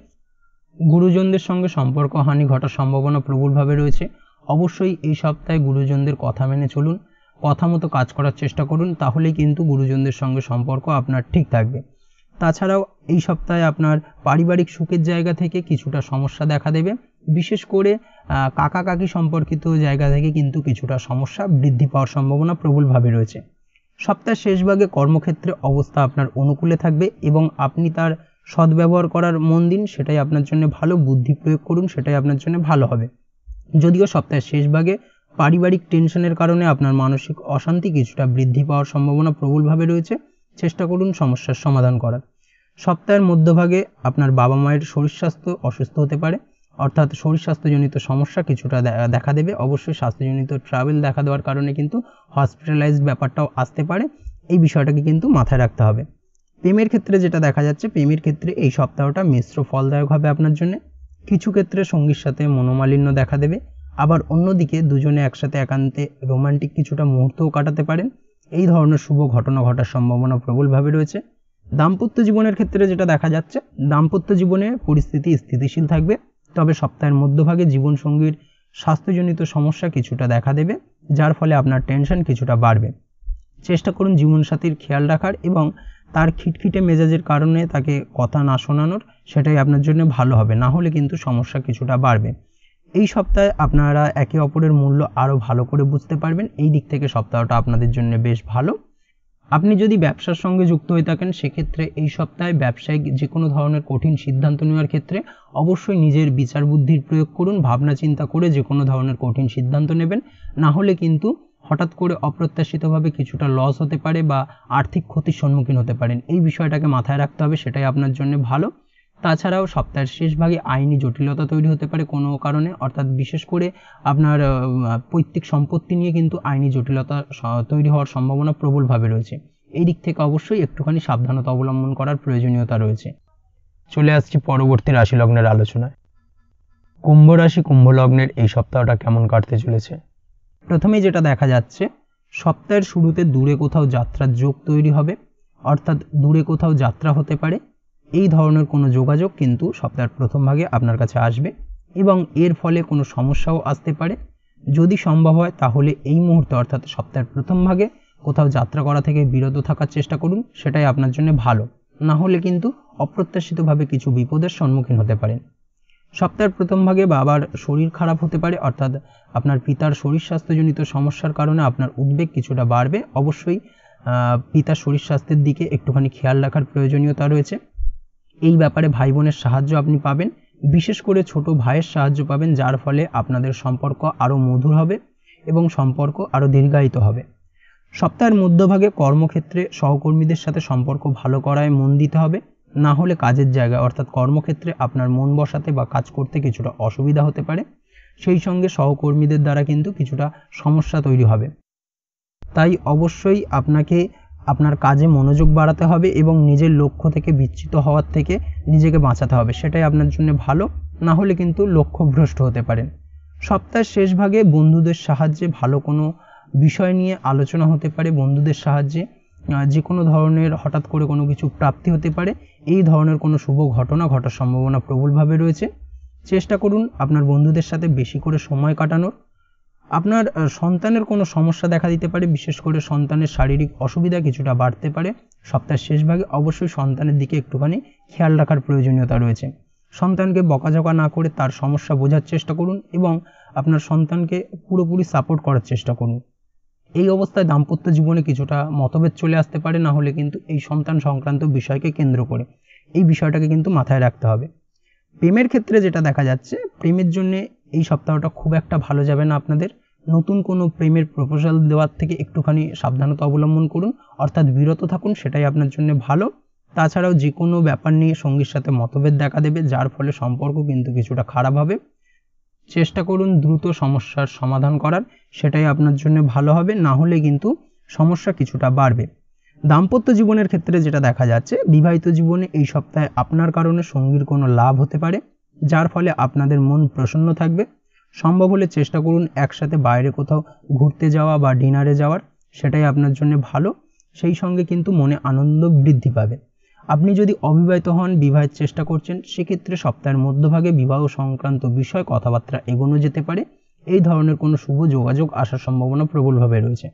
গুরুজনদের সঙ্গে সম্পর্ক হানি ঘটার সম্ভাবনা প্রবলভাবে রয়েছে। অবশ্যই এই সপ্তাহে গুরুজনদের কথা মেনে চলুন, কথা মতো কাজ করার চেষ্টা করুন, তাহলেই কিন্তু গুরুজনদের সঙ্গে সম্পর্ক আপনার ঠিক থাকবে। তাছাড়াও এই সপ্তাহে আপনার পারিবারিক সুখের জায়গা থেকে কিছুটা সমস্যা দেখা দেবে, বিশেষ করে কাকা কাকি সম্পর্কিত জায়গা থেকে কিন্তু কিছুটা সমস্যা বৃদ্ধি পাওয়ার সম্ভাবনা প্রবলভাবে রয়েছে। সপ্তাহের শেষ ভাগে কর্মক্ষেত্রে অবস্থা আপনার অনুকূলে থাকবে এবং আপনি তার সদ্ব্যবহার করার মন দিন, সেটাই আপনার জন্য ভালো। বুদ্ধি প্রয়োগ করুন, সেটাই আপনার জন্য ভালো হবে। যদিও সপ্তাহের শেষ ভাগে পারিবারিক টেনশনের কারণে আপনার মানসিক অশান্তি কিছুটা বৃদ্ধি পাওয়ার সম্ভাবনা প্রবলভাবে রয়েছে, চেষ্টা করুন সমস্যার সমাধান করার। সপ্তাহের মধ্যভাগে আপনার বাবা মায়ের শরীর স্বাস্থ্য অসুস্থ হতে পারে, অর্থাৎ শরীর স্বাস্থ্যজনিত সমস্যা কিছুটা দেখা দেবে। অবশ্যই স্বাস্থ্যজনিত ট্রাভেল দেখা দেওয়ার কারণে কিন্তু হসপিটালাইজড ব্যাপারটাও আসতে পারে, এই বিষয়টাকে কিন্তু মাথায় রাখতে হবে। প্রেমের ক্ষেত্রে যেটা দেখা যাচ্ছে, প্রেমের ক্ষেত্রে এই সপ্তাহটা মিশ্র ফলদায়ক হবে আপনার জন্য। কিছু ক্ষেত্রে সঙ্গীর সাথে মনোমালিন্য দেখা দেবে, আবার অন্যদিকে দুজনে একসাথে একান্তে রোমান্টিক কিছুটা মুহূর্তও কাটাতে পারেন। এই ধরনের শুভ ঘটনা ঘটার সম্ভাবনা প্রবলভাবে রয়েছে। দাম্পত্য জীবনের ক্ষেত্রে যেটা দেখা যাচ্ছে, দাম্পত্য জীবনে পরিস্থিতি স্থিতিশীল থাকবে, তবে সপ্তাহের মধ্যভাগে জীবনসঙ্গীর স্বাস্থ্যজনিত সমস্যা কিছুটা দেখা দেবে, যার ফলে আপনার টেনশন কিছুটা বাড়বে। চেষ্টা করুন জীবনসাথীর খেয়াল রাখার এবং তার খিটখিটে মেজাজের কারণে তাকে কথা না শোনানোর, সেটাই আপনার জন্য ভালো হবে, না হলে কিন্তু সমস্যা কিছুটা বাড়বে। এই সপ্তাহে আপনারা একে অপরের মূল্য আরও ভালো করে বুঝতে পারবেন, এই দিক থেকে সপ্তাহটা আপনাদের জন্য বেশ ভালো। আপনি যদি ব্যবসার সঙ্গে যুক্ত হয়ে থাকেন সেক্ষেত্রে এই সপ্তাহে ব্যবসায়িক যে কোনো ধরনের কঠিন সিদ্ধান্ত নেওয়ার ক্ষেত্রে অবশ্যই নিজের বিচার বুদ্ধির প্রয়োগ করুন, ভাবনা চিন্তা করে যে কোনো ধরনের কঠিন সিদ্ধান্ত নেবেন, না হলে কিন্তু হঠাৎ করে অপ্রত্যাশিতভাবে কিছুটা লস হতে পারে বা আর্থিক ক্ষতির সম্মুখীন হতে পারেন। এই বিষয়টাকে মাথায় রাখতে হবে, সেটাই আপনার জন্য ভালো। তাছাড়াও সপ্তাহের শেষ ভাগে আইনি জটিলতা তৈরি হতে পারে কোনো কারণে, অর্থাৎ বিশেষ করে আপনার পৈতৃক সম্পত্তি নিয়ে কিন্তু আইনি জটিলতা তৈরি হওয়ার সম্ভাবনা প্রবলভাবে রয়েছে। এই দিক থেকে অবশ্যই একটুখানি সাবধানতা অবলম্বন করার প্রয়োজনীয়তা রয়েছে। চলে আসছি পরবর্তী রাশি লগ্নের আলোচনায়। কুম্ভ রাশি কুম্ভ লগ্নের এই সপ্তাহটা কেমন কাটতে চলেছে? প্রথমেই যেটা দেখা যাচ্ছে, সপ্তাহের শুরুতে দূরে কোথাও যাত্রার যোগ তৈরি হবে, অর্থাৎ দূরে কোথাও যাত্রা হতে পারে। এই ধরনের কোনো যোগাযোগ কিন্তু সপ্তাহের প্রথম ভাগে আপনার কাছে আসবে এবং এর ফলে কোনো সমস্যাও আসতে পারে। যদি সম্ভব হয় তাহলে এই মুহূর্তে অর্থাৎ সপ্তাহের প্রথম ভাগে কোথাও যাত্রা করা থেকে বিরত থাকার চেষ্টা করুন, সেটাই আপনার জন্য ভালো, না হলে কিন্তু অপ্রত্যাশিতভাবে কিছু বিপদের সম্মুখীন হতে পারেন। সপ্তাহের প্রথম ভাগে বাবার শরীর খারাপ হতে পারে, অর্থাৎ আপনার পিতার শরীর স্বাস্থ্যজনিত সমস্যার কারণে আপনার উদ্বেগ কিছুটা বাড়বে। অবশ্যই পিতার শরীর স্বাস্থ্যের দিকে একটুখানি খেয়াল রাখার প্রয়োজনীয়তা রয়েছে। এই ব্যাপারে ভাই বোনের সাহায্য আপনি পাবেন, বিশেষ করে ছোট ভাইয়ের সাহায্য পাবেন, যার ফলে আপনাদের সম্পর্ক আরও মধুর হবে এবং সম্পর্ক আরও দীর্ঘায়িত হবে। সপ্তাহের মধ্যভাগে কর্মক্ষেত্রে সহকর্মীদের সাথে সম্পর্ক ভালো করায় মন দিতে হবে, না হলে কাজের জায়গায় অর্থাৎ কর্মক্ষেত্রে আপনার মন বসাতে বা কাজ করতে কিছুটা অসুবিধা হতে পারে। সেই সঙ্গে সহকর্মীদের দ্বারা কিন্তু কিছুটা সমস্যা তৈরি হবে। তাই অবশ্যই আপনাকে আপনার কাজে মনোযোগ বাড়াতে হবে এবং নিজের লক্ষ্য থেকে বিচ্যুত হওয়ার থেকে নিজেকে বাঁচাতে হবে, সেটাই আপনার জন্য ভালো, না হলে কিন্তু লক্ষ্যভ্রষ্ট হতে পারেন। সপ্তাহের শেষ ভাগে বন্ধুদের সাহায্যে ভালো কোনো বিষয় নিয়ে আলোচনা হতে পারে, বন্ধুদের সাহায্যে যে কোনো ধরনের হঠাৎ করে কোনো কিছু প্রাপ্তি হতে পারে। এই ধরনের কোনো শুভ ঘটনা ঘটার সম্ভাবনা প্রবলভাবে রয়েছে। চেষ্টা করুন আপনার বন্ধুদের সাথে বেশি করে সময় কাটানোর। আপনার সন্তানের কোনো সমস্যা দেখা দিতে পারে, বিশেষ করে সন্তানের শারীরিক অসুবিধা কিছুটা বাড়তে পারে। সপ্তাহের শেষ ভাগে অবশ্যই সন্তানের দিকে একটুখানি খেয়াল রাখার প্রয়োজনীয়তা রয়েছে। সন্তানকে বকাঝকা না করে তার সমস্যা বোঝার চেষ্টা করুন এবং আপনার সন্তানকে পুরোপুরি সাপোর্ট করার চেষ্টা করুন। এই অবস্থায় দাম্পত্য জীবনে কিছুটা মতভেদ চলে আসতে পারে, না হলে কিন্তু এই সন্তান সংক্রান্ত বিষয়কে কেন্দ্র করে এই বিষয়টাকে কিন্তু মাথায় রাখতে হবে। প্রেমের ক্ষেত্রে যেটা দেখা যাচ্ছে, প্রেমের জন্য এই সপ্তাহটা খুব একটা ভালো যাবে না আপনাদের। নতুন কোনো প্রেমের প্রপোজাল দেওয়ার থেকে একটুখানি সাবধানতা অবলম্বন করুন, অর্থাৎ বিরত থাকুন, সেটাই আপনার জন্য ভালো। তাছাড়াও যে কোনো ব্যাপার নিয়ে সঙ্গীর সাথে মতভেদ দেখা দেবে, যার ফলে সম্পর্ক কিন্তু কিছুটা খারাপ হবে। চেষ্টা করুন দ্রুত সমস্যার সমাধান করার, সেটাই আপনার জন্য ভালো হবে, না হলে কিন্তু সমস্যা কিছুটা বাড়বে। দাম্পত্য জীবনের ক্ষেত্রে যেটা দেখা যাচ্ছে, বিবাহিত জীবনে এই সপ্তাহে আপনার কারণে সঙ্গীর কোনো লাভ হতে পারে, যার ফলে আপনাদের মন প্রসন্ন থাকবে। সম্ভব হলে চেষ্টা করুন একসাথে বাইরে কোথাও ঘুরতে যাওয়া বা ডিনারে যাওয়ার, সেটাই আপনার জন্য ভালো। সেই সঙ্গে কিন্তু মনে আনন্দ বৃদ্ধি পাবে। আপনি যদি অবিবাহিত হন, বিবাহের চেষ্টা করছেন, সেক্ষেত্রে সপ্তাহের মধ্যভাগে বিবাহ সংক্রান্ত বিষয় কথাবার্তা এগোনো যেতে পারে। এই ধরনের কোনো শুভ যোগাযোগ আসার সম্ভাবনা প্রবলভাবে রয়েছে।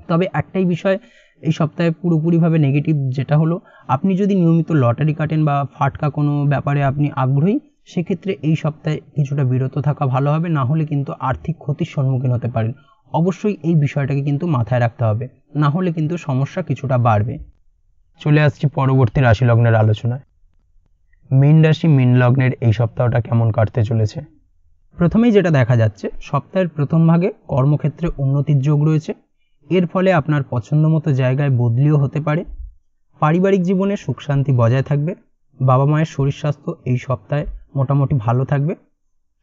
তবে একটাই বিষয় এই সপ্তাহে পুরোপুরিভাবে নেগেটিভ, যেটা হলো আপনি যদি নিয়মিত লটারি কাটেন বা ফাটকা কোনো ব্যাপারে আপনি আগ্রহী, সেক্ষেত্রে এই সপ্তাহে কিছুটা বিরত থাকা ভালো হবে, না হলে কিন্তু আর্থিক ক্ষতির সম্মুখীন হতে পারেন। অবশ্যই এই বিষয়টাকে কিন্তু মাথায় রাখতে হবে, না হলে কিন্তু সমস্যা কিছুটা বাড়বে। চলে আসছি পরবর্তী রাশি লগ্নের আলোচনায়। মীন রাশি মীন লগ্নের এই সপ্তাহটা কেমন কাটতে চলেছে? প্রথমেই যেটা দেখা যাচ্ছে, সপ্তাহের প্রথম ভাগে কর্মক্ষেত্রে উন্নতির যোগ রয়েছে। এর ফলে আপনার পছন্দ মতো জায়গায় বদলিও হতে পারে। পারিবারিক জীবনে সুখ শান্তি বজায় থাকবে। বাবা মায়ের শরীর স্বাস্থ্য এই সপ্তাহে মোটামুটি ভালো থাকবে।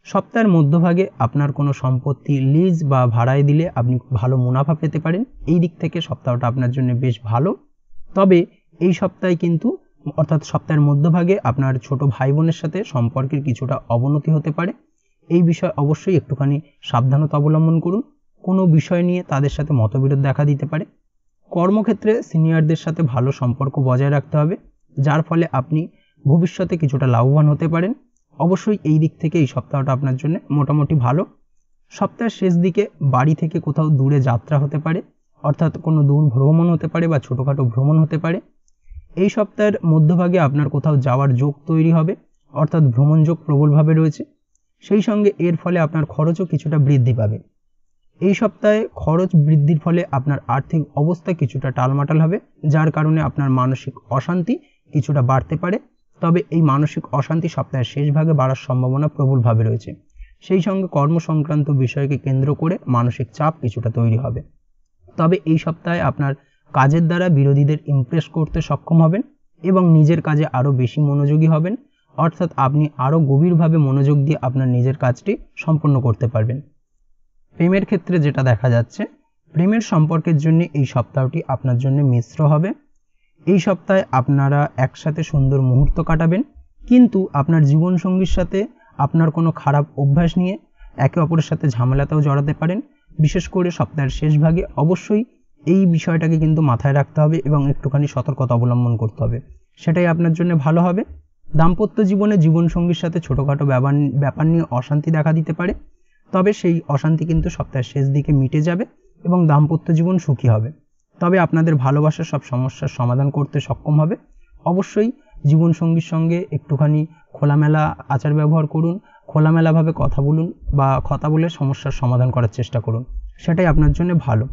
সপ্তাহের মধ্যভাগে আপনার কোনো সম্পত্তি লিজ বা ভাড়ায় দিলে আপনি ভালো মুনাফা পেতে পারেন। এই দিক থেকে সপ্তাহটা আপনার জন্য বেশ ভালো। তবে এই সপ্তাহে কিন্তু অর্থাৎ সপ্তাহের মধ্যভাগে আপনার ছোট ভাই বোনের সাথে সম্পর্কের কিছুটা অবনতি হতে পারে। এই বিষয়ে অবশ্যই একটুখানি সাবধানতা অবলম্বন করুন। কোনো বিষয় নিয়ে তাদের সাথে মতবিরোধ দেখা দিতে পারে। কর্মক্ষেত্রে সিনিয়রদের সাথে ভালো সম্পর্ক বজায় রাখতে হবে, যার ফলে আপনি ভবিষ্যতে কিছুটা লাভবান হতে পারেন। অবশ্যই এই দিক থেকে এই সপ্তাহটা আপনার জন্য মোটামুটি ভালো। সপ্তাহের শেষ দিকে বাড়ি থেকে কোথাও দূরে যাত্রা হতে পারে, অর্থাৎ কোনো দূর ভ্রমণ হতে পারে বা ছোটোখাটো ভ্রমণ হতে পারে। এই সপ্তাহের মধ্যভাগে আপনার কোথাও যাওয়ার যোগ তৈরি হবে, অর্থাৎ ভ্রমণ যোগ প্রবলভাবে রয়েছে। সেই সঙ্গে এর ফলে আপনার খরচও কিছুটা বৃদ্ধি পাবে। এই সপ্তাহে খরচ বৃদ্ধির ফলে আপনার আর্থিক অবস্থা কিছুটা টালমাটাল হবে, যার কারণে আপনার মানসিক অশান্তি কিছুটা বাড়তে পারে। তবে এই মানসিক অশান্তি সপ্তাহের শেষ ভাগে বাড়ার সম্ভাবনা প্রবলভাবে রয়েছে। সেই সঙ্গে কর্ম সংক্রান্ত বিষয়কে কেন্দ্র করে মানসিক চাপ কিছুটা তৈরি হবে। তবে এই সপ্তাহে আপনার কাজের দ্বারা বিরোধীদের ইমপ্রেস করতে সক্ষম হবেন এবং নিজের কাজে আরও বেশি মনোযোগী হবেন, অর্থাৎ আপনি আরও গভীরভাবে মনোযোগ দিয়ে আপনার নিজের কাজটি সম্পন্ন করতে পারবেন। প্রেমের ক্ষেত্রে যেটা দেখা যাচ্ছে, প্রেমের সম্পর্কের জন্য এই সপ্তাহটি আপনার জন্য মিশ্র হবে। এই সপ্তাহে আপনারা একসাথে সুন্দর মুহূর্ত কাটাবেন, কিন্তু আপনার জীবনসঙ্গীর সাথে আপনার কোনো খারাপ অভ্যাস নিয়ে একে অপরের সাথে ঝামেলাতেও জড়াতে পারেন। বিশেষ করে সপ্তাহের শেষ ভাগে অবশ্যই এই বিষয়টাকে কিন্তু মাথায় রাখতে হবে এবং একটুখানি সতর্কতা অবলম্বন করতে হবে, সেটাই আপনার জন্য ভালো হবে। দাম্পত্য জীবনে জীবনসঙ্গীর সাথে ছোটোখাটো ব্যাপার নিয়ে অশান্তি দেখা দিতে পারে, তবে সেই অশান্তি কিন্তু সপ্তাহের শেষ দিকে মিটে যাবে এবং দাম্পত্য জীবন সুখী হবে। তবে আপনাদের ভালোবাসার সব সমস্যার সমাধান করতে সক্ষম হবে। অবশ্যই জীবনসঙ্গীর সঙ্গে একটুখানি খোলামেলা আচার ব্যবহার করুন, খোলামেলাভাবে কথা বলুন বা কথা বলে সমস্যার সমাধান করার চেষ্টা করুন, সেটাই আপনার জন্য ভালো।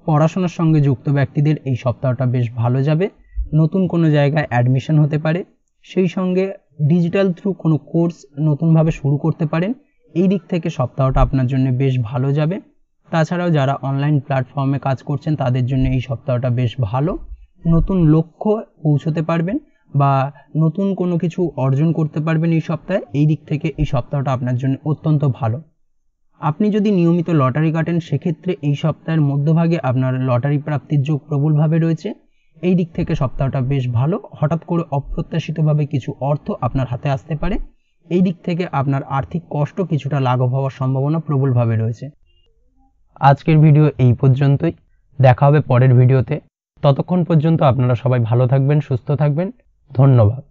পড়াশোনার সঙ্গে যুক্ত ব্যক্তিদের এই সপ্তাহটা বেশ ভালো যাবে। নতুন কোনো জায়গায় অ্যাডমিশন হতে পারে, সেই সঙ্গে ডিজিটাল থ্রু কোনো কোর্স নতুনভাবে শুরু করতে পারেন। এই দিক থেকে সপ্তাহটা আপনার জন্য বেশ ভালো যাবে। তাছাড়াও যারা অনলাইন প্ল্যাটফর্মে কাজ করছেন তাদের জন্য এই সপ্তাহটা বেশ ভালো। নতুন লক্ষ্য পৌঁছতে পারবেন বা নতুন কোনো কিছু অর্জন করতে পারবেন এই সপ্তাহে। এই দিক থেকে এই সপ্তাহটা আপনার জন্য অত্যন্ত ভালো। আপনি যদি নিয়মিত লটারি কাটেন সেক্ষেত্রে এই সপ্তাহের মধ্যভাগে আপনার লটারি প্রাপ্তির যোগ প্রবলভাবে রয়েছে। এই দিক থেকে সপ্তাহটা বেশ ভালো। হঠাৎ করে অপ্রত্যাশিতভাবে কিছু অর্থ আপনার হাতে আসতে পারে। এই দিক থেকে আপনার আর্থিক কষ্ট কিছুটা লাঘব হওয়ার সম্ভাবনা প্রবলভাবে রয়েছে। আজকের ভিডিও এই পর্যন্তই, দেখা হবে পরের ভিডিওতে। ততক্ষণ পর্যন্ত আপনারা সবাই ভালো থাকবেন, সুস্থ থাকবেন। ধন্যবাদ।